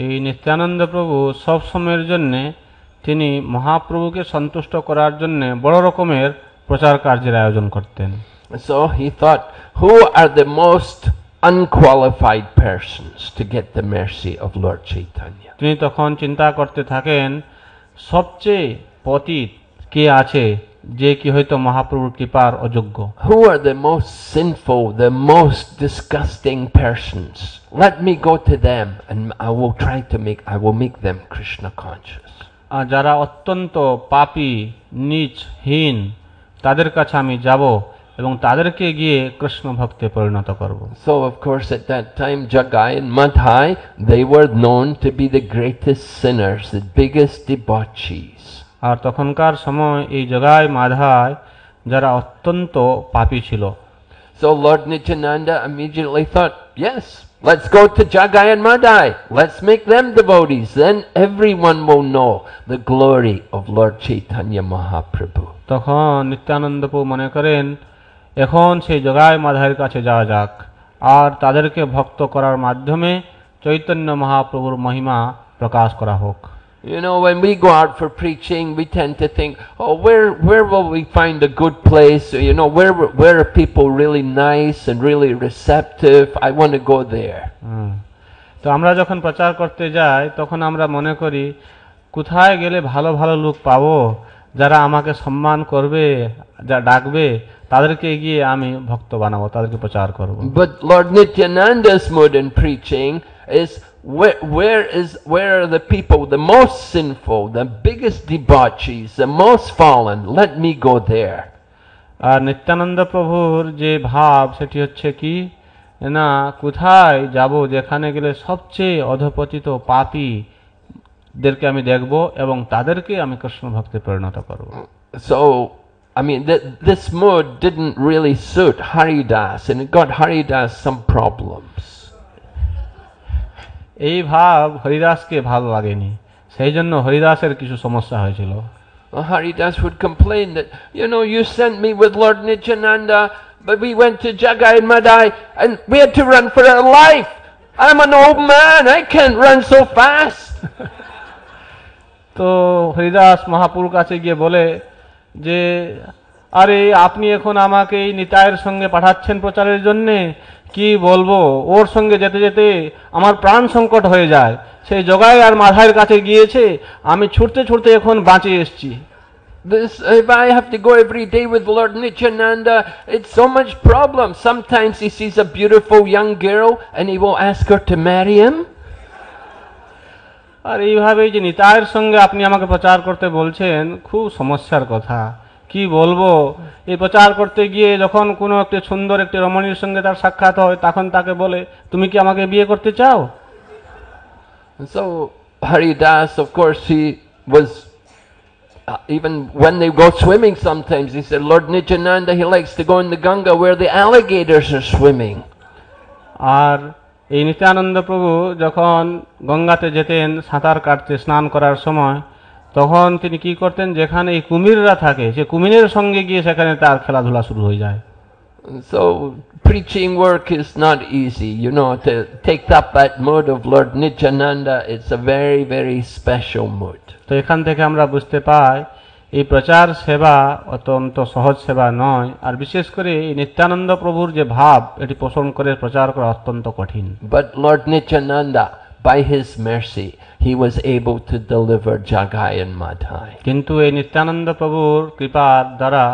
এই নিত্যানন্দ প্রভু সব সময়ের জন্য তিনি মহাপ্রভুকে সন্তুষ্ট করার জন্য বড় রকমের প্রচার কার্যের আয়োজন করতেন। So he thought, who are the most unqualified persons to get the mercy of Lord Chaitanya? তিনি তখন চিন্তা করতে থাকেন সবচেয়ে পতিত কে আছে যে কি হয়তো মহাপ্রভুর কৃপার অযোগ্য। Who are the most sinful, the most disgusting persons? Let me go to them and I will make them Krishna conscious. আর যারা অত্যন্ত পাপী নীচহীন তাদের কাছে আমি যাব এবং তাদেরকে গিয়ে কৃষ্ণ ভক্তে পরিণত করব। So of course at that time Jagai and Madhai, they were known to be the greatest sinners, the biggest debauchees. আর তখনকার সময় এই জগায় মাধায় যারা অত্যন্ত পাপী ছিল। So Lord Nityananda immediately thought, yes, let's go to Jagai and Madhai. Let's make them devotees. Then everyone will know the glory of Lord Chaitanya Mahaprabhu. তখন নিত্যানন্দ প্রভু মনে করেন এখন সেই জগায় মাধায়ের কাছে যাওয়া যাক আর তাদেরকে ভক্ত করার মাধ্যমে চৈতন্য মহাপ্রভুর মহিমা প্রকাশ করা হোক। You know, when we go out for preaching, we tend to think, oh, where will we find a good place? You know, where are people really nice and really receptive? I want to go there. তো আমরা যখন প্রচার করতে যাই তখন আমরা মনে করি কোথায় গেলে ভালো ভালো লোক পাবো যারা আমাকে সম্মান করবে, যা ডাকবে, তাদেরকে গিয়ে আমি ভক্ত বানাবো, তাদেরকে প্রচার করব। But Lord Nityananda's mood in preaching is where are the people the most sinful, the biggest debauchees, the most fallen? Let me go there. আর নিত্যানন্দ প্রভুর যে ভাব সেটি হচ্ছে কি না কোথায় যাব যেখানে গেলে সবচেয়ে অধপতিত পাপীদেরকে আমি দেখব এবং তাদেরকে আমি কৃষ্ণ ভক্তে পরিণত করব। So, I mean, this mood didn't really suit Haridas, and it got Haridas some problems. এই ভাব হরিদাসকে ভালো লাগেনি, সেই জন্য হরিদাসের কিছু সমস্যা হয়েছিল। Haridas would complain that, you know, you sent me with Lord Nityananda, but we went to Jagai and Madai, and we had to run for our life. I'm an old man, I can't run so fast. তো হরিদাস মহাপুরুর কাছে গিয়ে বলে যে আরে আপনি এখন আমাকে এই নিতাইয়ের সঙ্গে পাঠাচ্ছেন প্রচারের জন্যে, কি বলবো, ওর সঙ্গে যেতে যেতে আমার প্রাণ সংকট হয়ে যায়। সেই জগাই আর মাধাইয়ের কাছে গিয়েছে, আমি ছুটতে ছুটতে এখন বাঁচে এসেছি। If I have to go every day with Lord Nityananda, it's so much problem. Sometimes he sees a beautiful young girl and he will ask her to marry him. আর এইভাবেই যে নিতাইয়ের সঙ্গে আপনি আমাকে প্রচার করতে বলছেন, খুব সমস্যার কথা, কি বলবো। এই প্রচার করতে গিয়ে যখন কোনো একটি সুন্দর একটি রমণীর সঙ্গে তার সাক্ষাৎ হয়, তখন তাকে বলে তুমি কি আমাকে বিয়ে করতে চাও? So Haridas, of course, he was even when they go swimming sometimes, he said, Lord Nityananda, he likes to go in the Ganga where the alligators are swimming. আর এই নিত্যানন্দ প্রভু যখন গঙ্গাতে যেতেন সাঁতার কাটতে, স্নান করার সময়, তখন তিনি কি করতেন, যেখানে এই কুমিররা থাকে সে কুমিরের সঙ্গে গিয়ে সেখানে তার খেলাধুলা শুরু হয়ে যায়। So preaching work is not easy, you know, to take up that mood of Lord Nityananda, it's a very, very special mood. তো এখান থেকে আমরা বুঝতে পাই এই প্রচার সেবা অত্যন্ত সহজ সেবা নয়, আর বিশেষ করে এই নিত্যানন্দ প্রভুর যে ভাব এটি পোষণ করে প্রচার করা অত্যন্ত কঠিন। But Lord Nityananda, by his mercy, he was able to deliver Jagai and Madhai. কিন্তু এই নিত্যানন্দ প্রভুর কৃপার দ্বারা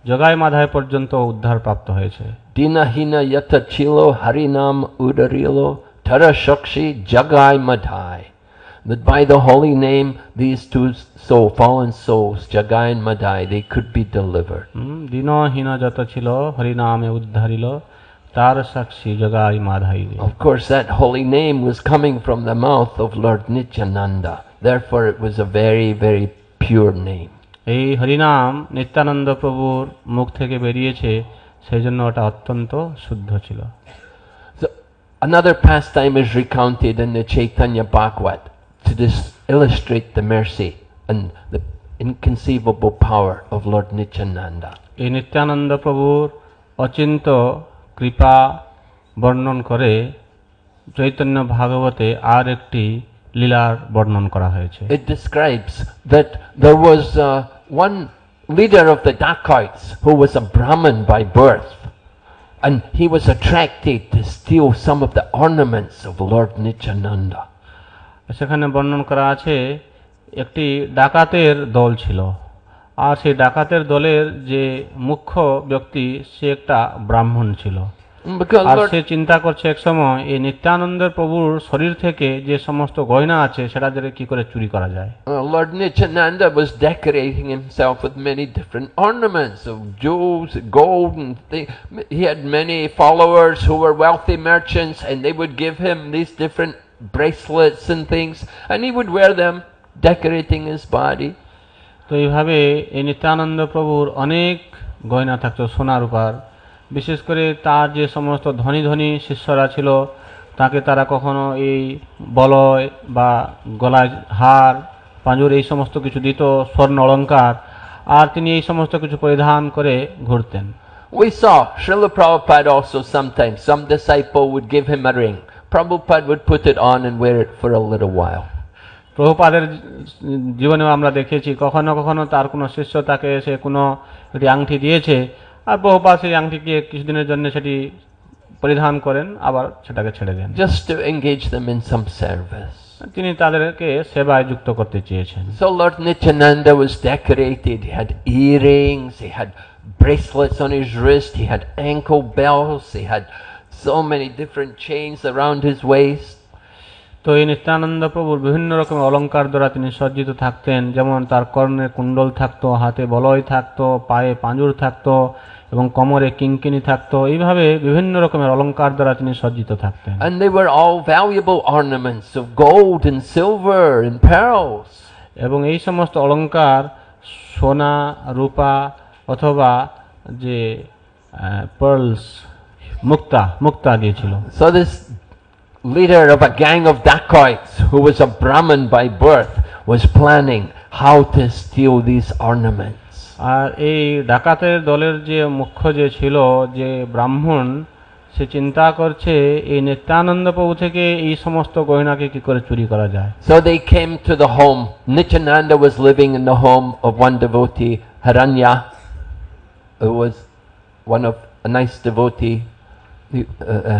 জগাই মাধাই পর্যন্ত উদ্ধার প্রাপ্ত হয়েছে। Dinahina yata chilo harinam udarilo tara shakshi Jagai Madhai. That by the holy name, these two fallen souls, Jagai and Madhai, they could be delivered. Dinahina jata chilo hariname uddharilo tar shakshi Jagai Madhai. Of course, that holy name was coming from the mouth of Lord Nityananda. Therefore, it was a very, very pure name. এই হরিনাম নিত্যানন্দ প্রভুর মুখ থেকে বেরিয়েছে, সেই জন্য ওটা অত্যন্ত শুদ্ধ ছিল। So, another pastime is recounted in the Chaitanya Bhagavat to illustrate the mercy and the inconceivable power of Lord Nityananda. এই নিত্যানন্দ প্রভুর অচিন্ত কৃপা বর্ণন করে চৈতন্য ভাগবতে আর একটি লীলার বর্ণন করা হয়েছে। It describes that there was one leader of the dacoits who was a Brahmin by birth, and he was attracted to steal some of the ornaments of Lord Nityananda. সেখানে বর্ণন করা আছে একটি ডাকাতের দল ছিল, আর সেই ডাকাতের দলের যে মুখ্য ব্যক্তি সে একটা ব্রাহ্মণ ছিল। আর সে চিন্তা করছে এক সময় এই নিত্যানন্দের প্রভুর শরীর থেকে যে সমস্ত গয়না আছে সেটা দিয়ে কি করে চুরি করা যায়। Lord Nityananda was decorating himself with many different ornaments of jewels, gold, and he had many followers who were wealthy merchants, and they would give him these different bracelets and things, and he would wear them, decorating his body. তো এইভাবে এই নিত্যানন্দ প্রভুর অনেক গয়না থাকতো সোনা রূপার। বিশেষ করে তার যে সমস্ত ধনী ধনী শিষ্যরা ছিল তাকে তারা কখনো এই বলয় বা গলায় হার, পাঁজর এই সমস্ত কিছু দিত, স্বর্ণ অলঙ্কার, আর তিনি এই সমস্ত কিছু পরিধান করে ঘুরতেন। We saw Srila Prabhupada also sometimes, some disciple would give him a ring. Prabhupada would put it on and wear it for a little while. প্রভুপাদের জীবনেও আমরা দেখেছি কখনো কখনো তার কোনো শিষ্য তাকে এসে কোনো একটি আংটি দিয়েছে, আর প্রভুপাদ সেই আংটিকে কিছুদিনের জন্য সেটি পরিধান করেন, আবার সেটাকে ছেড়ে দেন। Just to engage them in some service. তিনি তাদেরকে সেবায় যুক্ত করতে চেয়েছেন। So Lord Nityananda was decorated. He had earrings, he had bracelets on his wrist, he had ankle bells, he had so many different chains around his waist. তো এই নিত্যানন্দ প্রভুর বিভিন্ন রকমের অলঙ্কার দ্বারা তিনি সজ্জিত থাকতেন, যেমন তার কর্ণে কুণ্ডল থাকতো, হাতে বলয় থাকতো, পায়ে পাঁজর থাকতো, এবং কোমরে কিঙ্কিনি থাকতো। এইভাবে বিভিন্ন রকমের অলংকার দ্বারা তিনি সজ্জিত থাকতেন। And they were all valuable ornaments of gold and silver and pearls. এবং এই সমস্ত অলংকার সোনা, রূপা অথবা যে পার্লস, মুক্তা দিয়েছিল। So this leader of a gang of dacoits, who was a Brahmin by birth, was planning how to steal these ornaments. আর এই ডাকাতের দলের যে মুখ্য যে ছিল, যে ব্রাহ্মণ, সে চিন্তা করছে এই নিত্যানন্দ প্রভু থেকে এই সমস্ত গয়নাকে কি করে চুরি করা যায়। So they came to the home. Nityananda was living in the home of one devotee, Haranya, who was one of a nice devotee,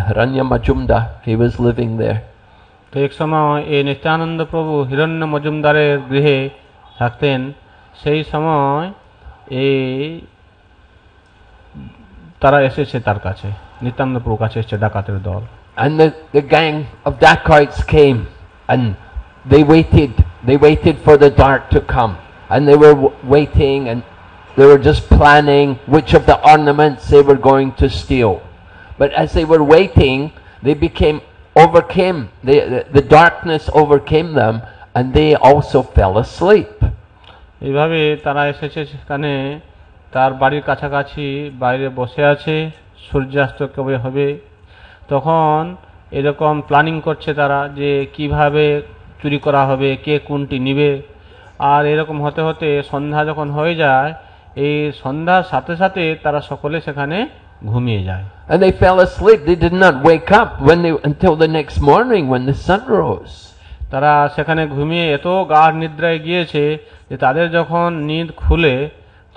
Haranya Majumdar. He was living there. তো এক সময় এই নিত্যানন্দ প্রভু হিরণ্য মজুমদারের গৃহে থাকতেন। সেই সময় এই তারা এসেছে তার কাছে, নিত্যানন্দ প্রভুর কাছে এসেছে ডাকাতের দল। And the gang of dacoits came, and they waited for the dart to come, and they were waiting, and they were just planning which of the ornaments they were going to steal. But as they were waiting, they overcame, the darkness overcame them, and they also fell asleep. এইভাবে তারা এসেছে, সেখানে তার বাড়ির কাছাকাছি বাইরে বসে আছে, সূর্যাস্ত কবে হবে। তখন এরকম প্ল্যানিং করছে তারা যে কিভাবে চুরি করা হবে, কে কোনটি নিবে। আর এরকম হতে হতে সন্ধ্যা যখন হয়ে যায়, এই সন্ধ্যার সাথে সাথে তারা সকলে সেখানে ঘুমিয়ে যায়। And they fell asleep. They did not wake up until the next morning when the sun rose. তারা সেখানে ঘুমিয়ে এত গাঢ় নিদ্রায় গিয়েছে যে তাদের যখন নিদ খুলে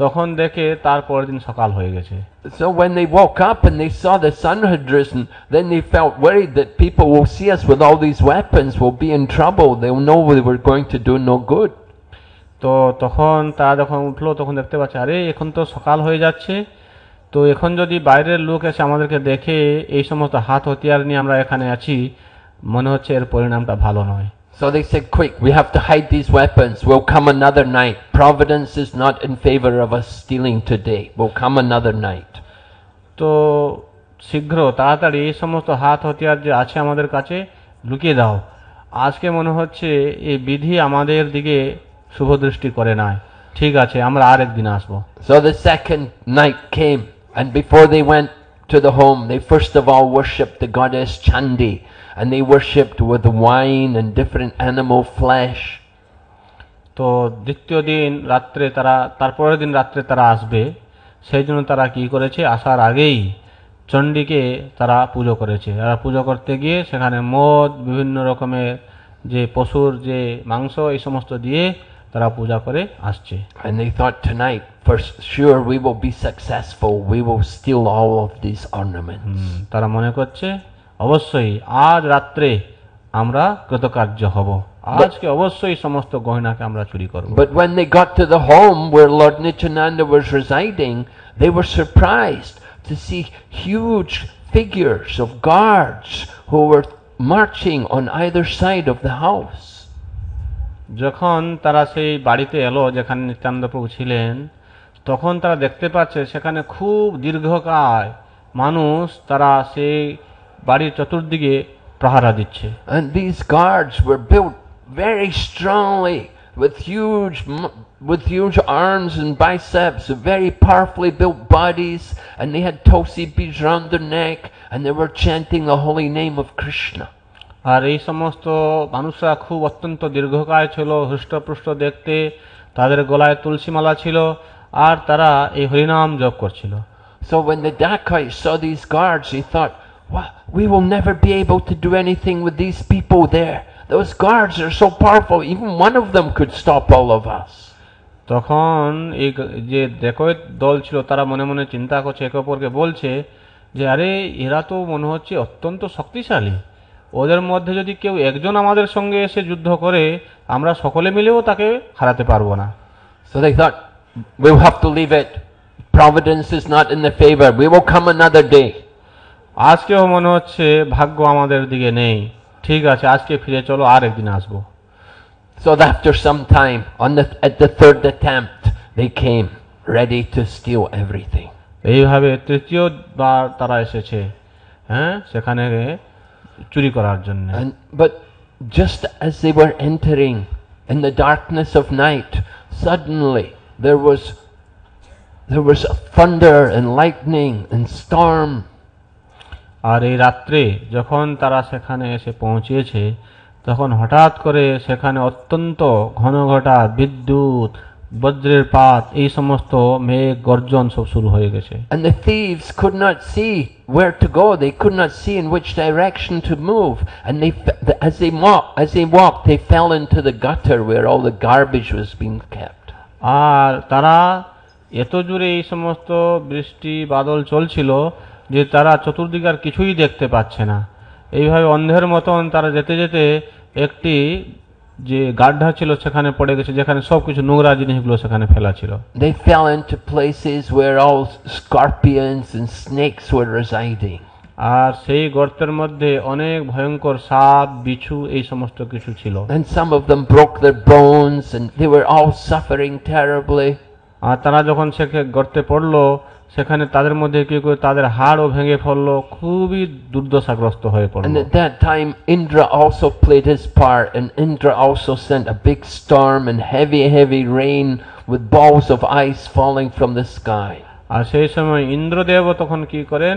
তখন দেখে তার পরের দিন সকাল হয়ে গেছে। So when they woke up and they saw the sun had risen, then they felt worried that people will see us with all these weapons, will be in trouble. They'll know we were going to do no good. তো তখন তারা যখন উঠলো তখন দেখতে পাচ্ছে, আরে এখন তো সকাল হয়ে যাচ্ছে, তো এখন যদি বাইরের লোক এসে আমাদেরকে দেখে এই সমস্ত হাত হতিয়ার নিয়ে আমরা এখানে আছি, মনে হচ্ছে এর পরিণামটা ভালো নয়। So they said, quick, we have to hide these weapons. We'll come another night. Providence is not in favor of us stealing today. We'll come another night. তো শীঘ্র তাড়াতাড়ি এই সমস্ত হাত হতিয়ার যে আছে আমাদের কাছে লুকিয়ে দাও, আজকে মনে হচ্ছে এই বিধি আমাদের দিকে শুভদৃষ্টি করে নাই, ঠিক আছে আমরা আর একদিন আসবো। So the second night came, and before they went to the home, they first of all worshipped the goddess Chandi, and they worshipped with wine and different animal flesh. তো দ্বিতীয় দিন রাত্রে তারা, তারপরের দিন রাত্রে তারা আসবে, সেই জন্য তারা কি করেছে, আসার আগেই চণ্ডীকে তারা পুজো করেছে। আর পুজো করতে গিয়ে সেখানে মদ, বিভিন্ন রকমের যে পশুর যে মাংস, এই সমস্ত দিয়ে তারা পূজা করে আসছে। And they thought, tonight for sure we will be successful. We will steal all of these ornaments. তারা মনে করছে অবশ্যই আজ রাত্রে আমরা কৃতকার্য হব, আজকে অবশ্যই সমস্ত গয়নাকে আমরা চুরি করব। But when they got to the home where Lord Nityananda was residing, they were surprised to see huge figures of guards who were marching on either side of the house. যখন তারা সেই বাড়িতে এলো যেখানে নিত্যানন্দ প্রভু ছিলেন, তখন তারা দেখতে পাচ্ছে সেখানে খুব দীর্ঘকায় মানুষ তারা সেই বাড়ির চতুর্দিকে প্রহারা দিচ্ছে। And these guards were built very strongly with huge arms and biceps, very powerfully built bodies, and they had tulsi beads around their neck, and they were chanting the holy name of Krishna. আর এই সমস্ত মানুষরা খুব অত্যন্ত দীর্ঘকায় ছিল, হৃষ্টপুষ্ট দেখতে, তাদের গলায় তুলসী মালা ছিল, আর তারা এই হরিনাম জপ করছিল। So when the dacoits saw these guards, he thought, "Wow, we will never be able to do anything with these people there. Those guards are so powerful, even one of them could stop all of us." তখন এই যে ডাকাত দল ছিল তারা মনে মনে চিন্তা করছে, একে অপরকে বলছে যে আরে এরা তো মনে হচ্ছে অত্যন্ত শক্তিশালী, ওদের মধ্যে যদি কেউ একজন আমাদের সঙ্গে এসে যুদ্ধ করে আমরা সকলে মিলেও তাকে হারাতে পারবো না। So they thought, we'll have to leave it. Providence is not in the favor. We will come another day. আজকেও মনে হচ্ছে ভাগ্য আমাদের দিকে নেই, ঠিক আছে আজকে ফিরে চলো, আর একদিন আসবো। So after some time, at the third attempt, they came ready to steal everything. এইভাবে তৃতীয়বার তারা এসেছে, হ্যাঁ, সেখানে চুরি করার জন্য। But just as they were entering in the darkness of night, suddenly there was a thunder and lightning and storm. আর এই রাত্রে যখন তারা সেখানে এসে পৌঁছেছে, তখন হঠাৎ করে সেখানে অত্যন্ত ঘনঘটা বিদ্যুৎ, বজ্রের পাত, এই সমস্ত মেঘ গর্জন সব শুরু হয়ে গেছে। And the thieves could not see where to go. They could not see in which direction to move. And as they walked, they fell into the gutter where all the garbage was being kept. আর তারা এত জোরে এই সমস্ত বৃষ্টি বাদল চলছিল যে তারা চতুর্দিকে আর কিছুই দেখতে পাচ্ছে না। এইভাবে অন্ধের মতন তারা যেতে যেতে একটি যে গাড্ডা ছিল সেখানে পড়ে গেছে, যেখানে সবকিছু নোংরা জিনিসগুলো সেখানে ফেলা ছিল। They fell into places where all scorpions and snakes were residing. আর সেই গর্তের মধ্যে অনেক ভয়ঙ্কর সাপ, বিচ্ছু, এই সমস্ত কিছু ছিল। And some of them broke their bones and they were all suffering terribly. আর তারা যখন সেখানে গর্তে পড়লো, সেখানে তাদের মধ্যে কি করে তাদের হাড়ও ভেঙে পড়লো, খুবই দুর্দশাগ্রস্ত হয়ে পড়লো। And at that time Indra also played his part, and Indra also sent a big storm and heavy rain with balls of ice falling from the sky. আর সেই সময় ইন্দ্রদেবও তখন কি করেন,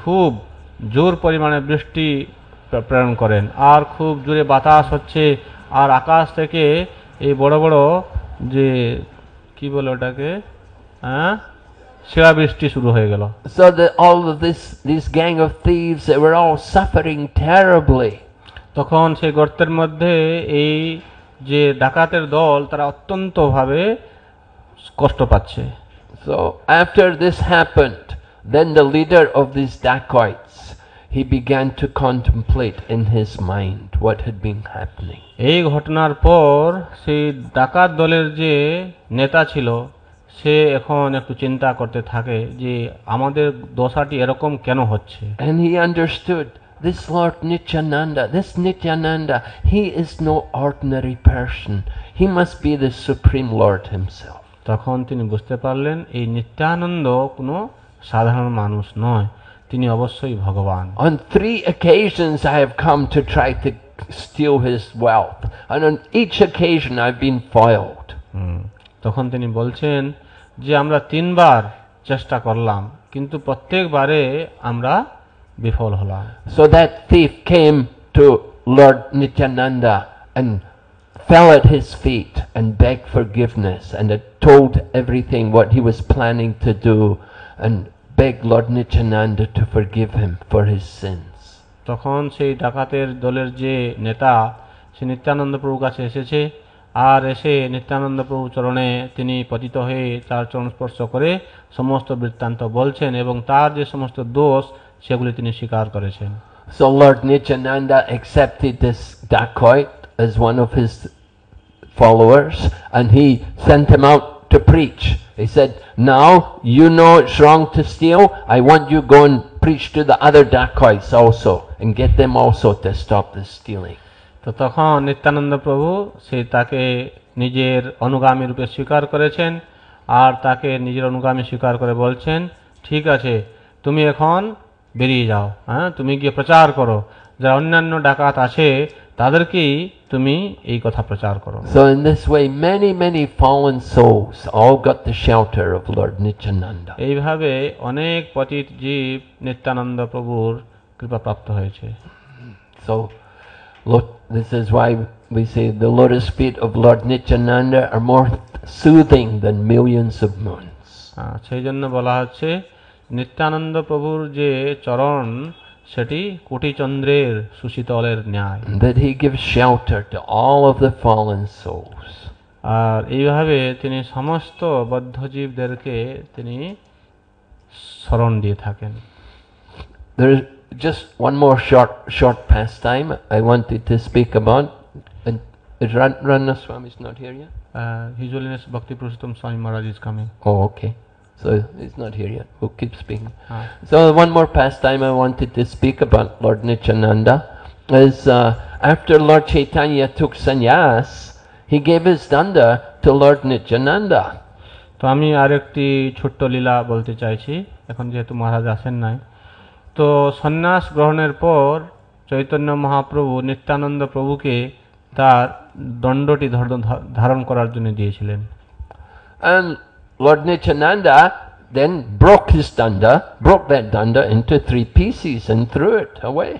খুব জোর পরিমাণে বৃষ্টি প্রেরণ করেন, আর খুব জোরে বাতাস হচ্ছে, আর আকাশ থেকে এই বড় বড় যে কি বলে ওটাকে, হ্যাঁ, শিলা বৃষ্টি শুরু হয়ে গেল। So that all of this gang of thieves, they were all suffering terribly. তখন সেই গর্তের মধ্যে এই যে ডাকাতের দল, তারা অত্যন্ত ভাবে কষ্ট পাচ্ছে। So after this happened, then the leader of these dacoits, he began to contemplate in his mind what had been happening. এই ঘটনার পর সেই ডাকাত দলের যে নেতা ছিল, সে এখন একটু চিন্তা করতে থাকে যে আমাদের দশাটি এরকম কেন হচ্ছে। And he understood this Lord Nityananda, he is no ordinary person. He must be the Supreme Lord himself. তখন তিনি বুঝতে পারলেন এই নিত্যানন্দ কোনো সাধারণ মানুষ নয়, তিনি অবশ্যই ভগবান। On 3 occasions I have come to try to steal his wealth, and on each occasion I've been foiled. তখন তিনি বলছেন যে আমরা 3 বার চেষ্টা করলাম, কিন্তু প্রত্যেকবারে আমরা বিফল হলাম। So that thief came to Lord Nityananda and fell at his feet and begged forgiveness, and had told everything what he was planning to do, and begged Lord Nityananda to forgive him for his sins. তখন সেই ডাকাতের দলের যে নেতা, সে নিত্যানন্দ প্রভুর কাছে এসেছে, আর এসে নিত্যানন্দ প্রভু চরণে তিনি পতিত হয়ে তার চরণ স্পর্শ করে সমস্ত বৃত্তান্ত বলছেন, এবং তার যে সমস্ত দোষ সেগুলি তিনি স্বীকার করেছেন। So Lord Nityananda accepted this dacoit as one of his followers, and he sent him out to preach. He said, now you know it's wrong to steal, I want you go and preach to the other dacoits also, and get them also to stop the stealing. তো তখন নিত্যানন্দ প্রভু সে তাকে নিজের অনুগামী রূপে স্বীকার করেছেন, আর তাকে নিজের অনুগামী স্বীকার করে বলছেন, ঠিক আছে, তুমি এখন বেরিয়ে যাও, হ্যাঁ, তুমি গিয়ে প্রচার করো, যারা অন্যান্য ডাকাত আছে তাদেরকেই তুমি এই কথা প্রচার করো। So in this way many fallen souls all got the shelter of Lord Nityananda. এইভাবে অনেক পতিত জীব নিত্যানন্দ প্রভুর কৃপা প্রাপ্ত হয়েছে। So look, this is why we say the lotus feet of Lord Nityananda are more soothing than millions of moons. সেই জন্য বলা হচ্ছে নিত্যানন্দ প্রভুর যে চরণ সেটি কোটি চন্দ্রের সুশীতলের ন্যায়। That he gives shelter to all of the fallen souls. আর এইভাবে তিনি সমস্ত বদ্ধজীবদেরকে তিনি শরণ দিয়ে থাকেন। There is just one more short pastime I wanted to speak about. And Ranna Swami is not here yet? His Holiness Bhakti Vighna Swami Maharaj is coming. Oh, okay. So he's not here yet. We'll keep speaking. So one more pastime I wanted to speak about Lord Nityananda is after Lord Chaitanya took sannyas, he gave his danda to Lord Nityananda. তো আমি আরেকটি ছোট্ট লীলা বলতে চাইছি, এখন যেহেতু মহারাজ আসেন নাই। তো সন্ন্যাস গ্রহণের পর চৈতন্য মহাপ্রভু নিত্যানন্দ প্রভুকে তার দণ্ডটি ধারণ করার জন্য দিয়েছিলেন। And Lord Nityananda then broke that danda into 3 pieces and threw it away.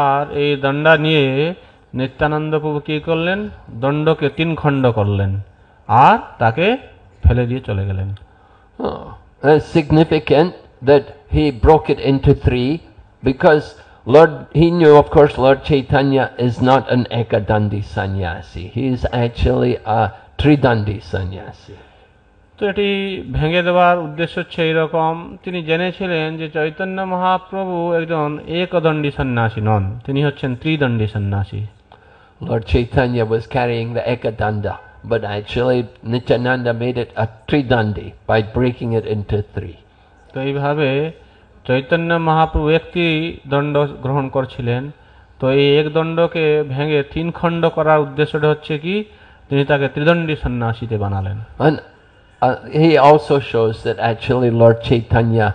আর এই দণ্ডা নিয়ে নিত্যানন্দ প্রভু কি করলেন? দণ্ডকে 3 খণ্ড করলেন আর তাকে ফেলে দিয়ে চলে গেলেন। It's significant that he broke it into 3 because he knew, of course, Lord Chaitanya is not an ekadandi sannyasi. He is actually a tridandi sannyasi. তো এটি ভেঙে দেওয়ার উদ্দেশ্য হচ্ছে এইরকম, তিনি জেনেছিলেন যে চৈতন্য মহাপ্রভু একজন একদণ্ডী সন্ন্যাসী নন, তিনি হচ্ছেন ত্রিদণ্ডী সন্ন্যাসী। Lord Chaitanya was carrying the ekadanda, but actually Nityananda made it a tridandi by breaking it into 3. তো এইভাবে চৈতন্য মহাপ্রভু একটি দণ্ড গ্রহণ করছিলেন, তো এই এক দণ্ডকে ভেঙে 3 খণ্ড করার উদ্দেশ্যটা হচ্ছে কি, তিনি তাকে ত্রিদণ্ডী সন্ন্যাসীতে বানালেন। He also shows that actually Lord Chaitanya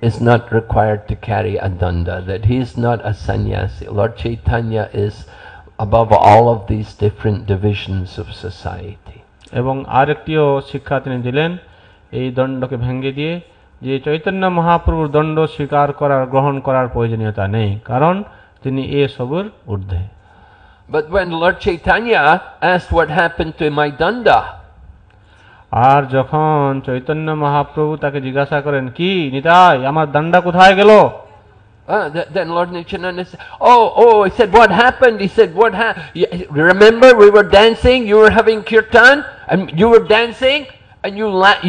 is not required to carry a danda, that he is not a sannyasi. Lord Chaitanya is above all of these different divisions of society. এবং আরেকটিও শিক্ষা তিনি দিলেন এই দণ্ডকে ভেঙে দিয়ে, যে চৈতন্য মহাপ্রভুর দণ্ড স্বীকার করার গ্রহণ করার প্রয়োজনীয়তা নেই, কারণ তিনি এসবের ঊর্ধ্বে। But when Lord Chaitanya asked what happened to my danda, আর যখন চৈতন্য মহাপ্রভু তাকে জিজ্ঞাসা করেন, কি নিতাই আমার দণ্ডা কোথায় গেল? Then Lord Nityananda said, he said, what happened? He said, what happened? Remember we were dancing, you were having kirtan, and you were dancing, and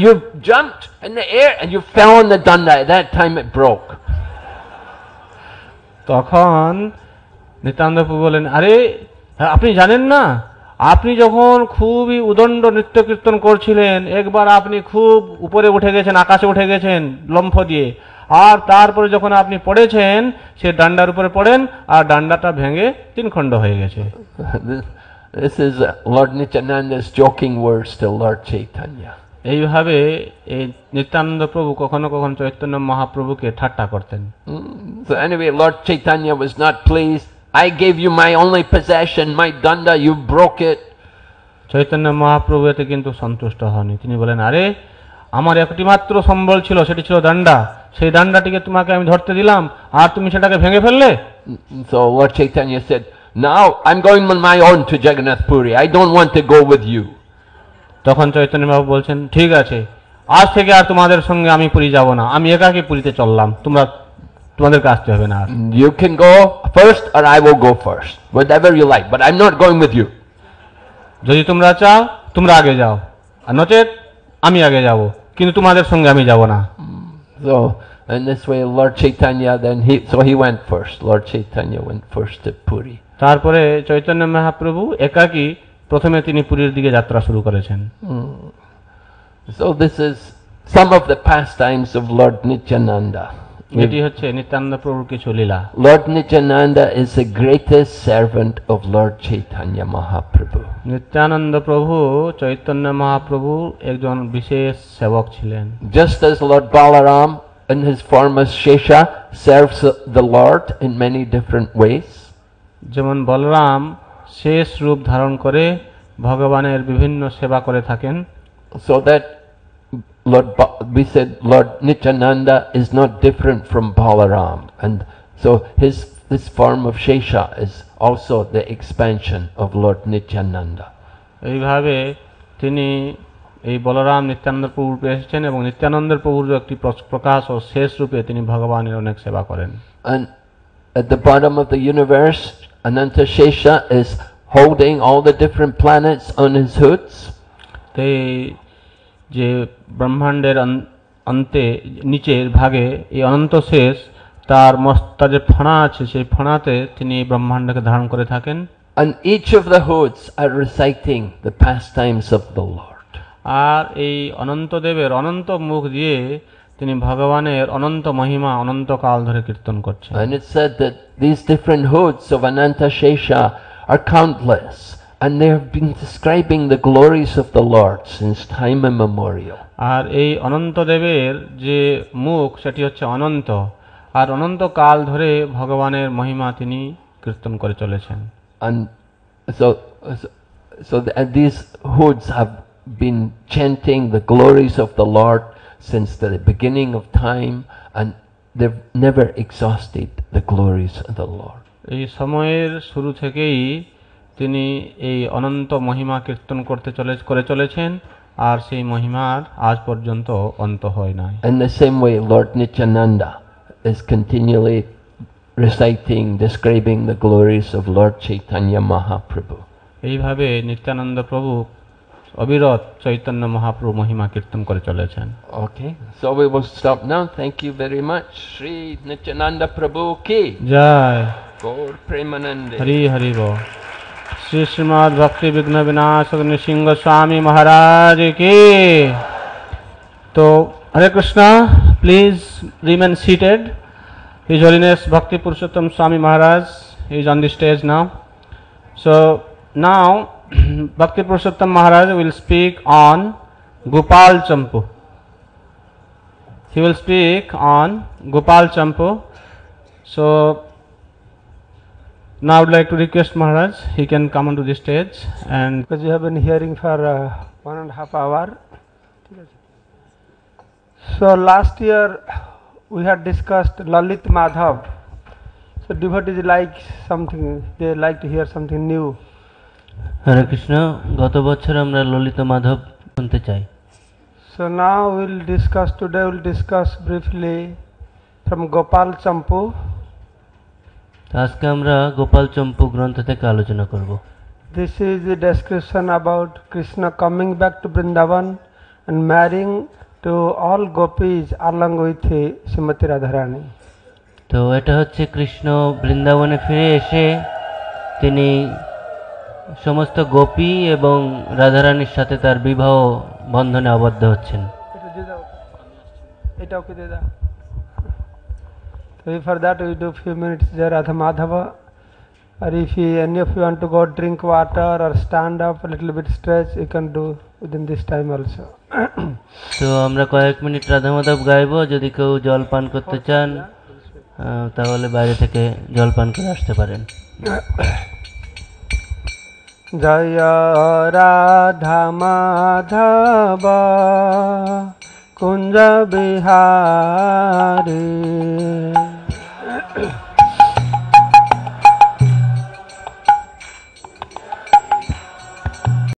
you jumped in the air, and you fell on the danda. At that time it broke. তখন নিত্যানন্দ প্রভু বলেন, আরে আপনি জানেন না, আপনি যখন খুবই উদণ্ড নৃত্য কীর্তন করছিলেন, একবার আপনি খুব উপরে উঠে গেছেন, আকাশে উঠে গেছেন লম্ফ দিয়ে, আর তারপরে যখন আপনি পড়েছেন সে ডান্ডার উপরে পড়েন আর ডান্ডাটা ভেঙে 3 খণ্ড হয়ে গেছে। This is Lord Nityananda's joking words to Lord Chaitanya. এইভাবে এই নিত্যানন্দ প্রভু কখনো কখনো চৈতন্য মহাপ্রভুকে ঠাট্টা করতেন। So anyway, Lord Chaitanya was not pleased. I gave you my only possession, my danda, you broke it. Chaitanya Mahaprabhu এতে কিন্তু সন্তুষ্ট হননি, তিনি বলেন, আরে আমার একটি মাত্র সম্বল ছিল, সেটি ছিল ডান্ডা, সেই ডান্ডাটিকে তোমাকে আমি ধরতে দিলাম আর তুমি সেটাকে ভেঙে ফেললে। So Lord Chaitanya said, now I'm going on my own to Jagannath Puri, I don't want to go with you. তখন চৈতন্য বাবু বলছেন, ঠিক আছে, আজ থেকে আর তোমাদের সঙ্গে আমি পুরী যাব না, আমি একাকী পুরীতে চললাম, তোমাদেরকে আসতে হবে না। You can go first or I will go first, whatever you like, but I'm not going with you. যদি তোমরা চাও তোমরা আগে যাও, আর নচেত আমি আগে যাব, কিন্তু তোমাদের সঙ্গে আমি যাব না। So in this way Lord Chaitanya he went first. Lord Chaitanya went first to Puri. তারপরে চৈতন্য মহাপ্রভু একাকী প্রথমে তিনি পুরীর দিকে যাত্রা শুরু করেছেন। So this is some of the pastimes of Lord Nityananda. এটি হচ্ছে নিত্যানন্দ প্রভুর কিছু লীলা। Lord Nityananda is the greatest servant of Lord Chaitanya Mahaprabhu. Nityananda প্রভু চৈতন্য মহাপ্রভু একজন বিশেষ সেবক ছিলেন। Just as Lord Balaram in his form as Shesha serves the Lord in many different ways. যেমন বলরাম শেষ রূপ ধারণ করে ভগবানের বিভিন্ন সেবা করে থাকেন। So that we said Lord Nityananda is not different from Balaram, and so this form of Shesha is also the expansion of Lord Nityananda. এইভাবে তিনি এই বলরাম নিত্যানন্দ প্রভুর রূপে এসেছেন এবং নিত্যানন্দের প্রভুর একটি প্রকাশ ও শেষ রূপে তিনি ভগবানের অনেক সেবা করেন। And at the bottom of the universe, Ananta Shesha is holding all the different planets on his hoods. তাই যে ব্রহ্মাণ্ডের অন্তে নিচের ভাগে এই অনন্ত শেষ তার তার যে ফণা আছে সেই ফণাতে তিনি ব্রহ্মাণ্ডকে ধারণ করে থাকেন। And each of the hoods are reciting the pastimes of the Lord. আর এই অনন্ত দেবের অনন্ত মুখ দিয়ে তিনি ভগবানের অনন্ত মহিমা অনন্ত কাল ধরে কীর্তন করছেন। And it said that these different hoods of Ananta Shesha are countless, And they have been describing the glories of the Lord since time immemorial. আর এই অনন্ত দেবের যে মুখ সেটি হচ্ছে অনন্ত, আর অনন্ত কাল ধরে ভগবানের মহিমা তিনি কীর্তন করে চলেছেন। And so these hoods have been chanting the glories of the Lord since the beginning of time, and they've never exhausted the glories of the Lord. এই সময়ের শুরু থেকেই তিনি এই অনন্ত মহিমা কীর্তন করে চলেছেন, আর সেই মহিমার আজ পর্যন্ত অন্ত হয় নাই। In the same way, Lord Nityananda is continually reciting, describing the glories of Lord Chaitanya Mahaprabhu. এইভাবে নিত্যানন্দ প্রভু অবিরত চৈতন্য মহাপ্রভু মহিমা কীর্তন করে চলেছেন। Okay, so we will stop now. Thank you very much. Shri Nityananda Prabhu ki Joy Gaur Premanande. Hari Hari बोल। श्री श्रीमद् भक्ति विघ्न विनाश नरसिंह स्वामी महाराज की। तो Hare Krishna, please remain seated. His Holiness Bhakti Purushottam Swami Maharaj is on the stage now. So now Bhakti Purushottam Maharaj will speak on Gopal Champu. He will speak on Gopal Champu. So now I would like to request Maharaj, he can come onto the stage, and because we have been hearing for 1.5 hours. So last year we had discussed Lalit Madhav. So devotees like something, they like to hear something new. হরে কৃষ্ণ, গত বছর আমরা ললিত মাধব শুনতে চাই। So now today we'll discuss briefly from Gopal Champu. আজকে আমরা গোপাল চম্পু গ্রন্থ থেকে আলোচনা করব। This is the description about Krishna coming back to Vrindavan and marrying to all gopis along with Srimati Radharani. তো এটা হচ্ছে কৃষ্ণ বৃন্দাবনে ফিরে এসে তিনি সমস্ত গোপী এবং রাধারানীর সাথে তার বিবাহ বন্ধনে আবদ্ধ হচ্ছেন। So for that we do few minutes there Radha Madhava, or if any of you want to go drink water or stand up a little bit stretch, you can do within this time also. তো আমরা কয়েক minute Radha Madhav গাইবো, যদি কেউ জল পান করতে চান তাহলে বাইরে থেকে জল পান করে আসতে পারেন। জয় রাধা মাধবা কুঞ্জ বিহারী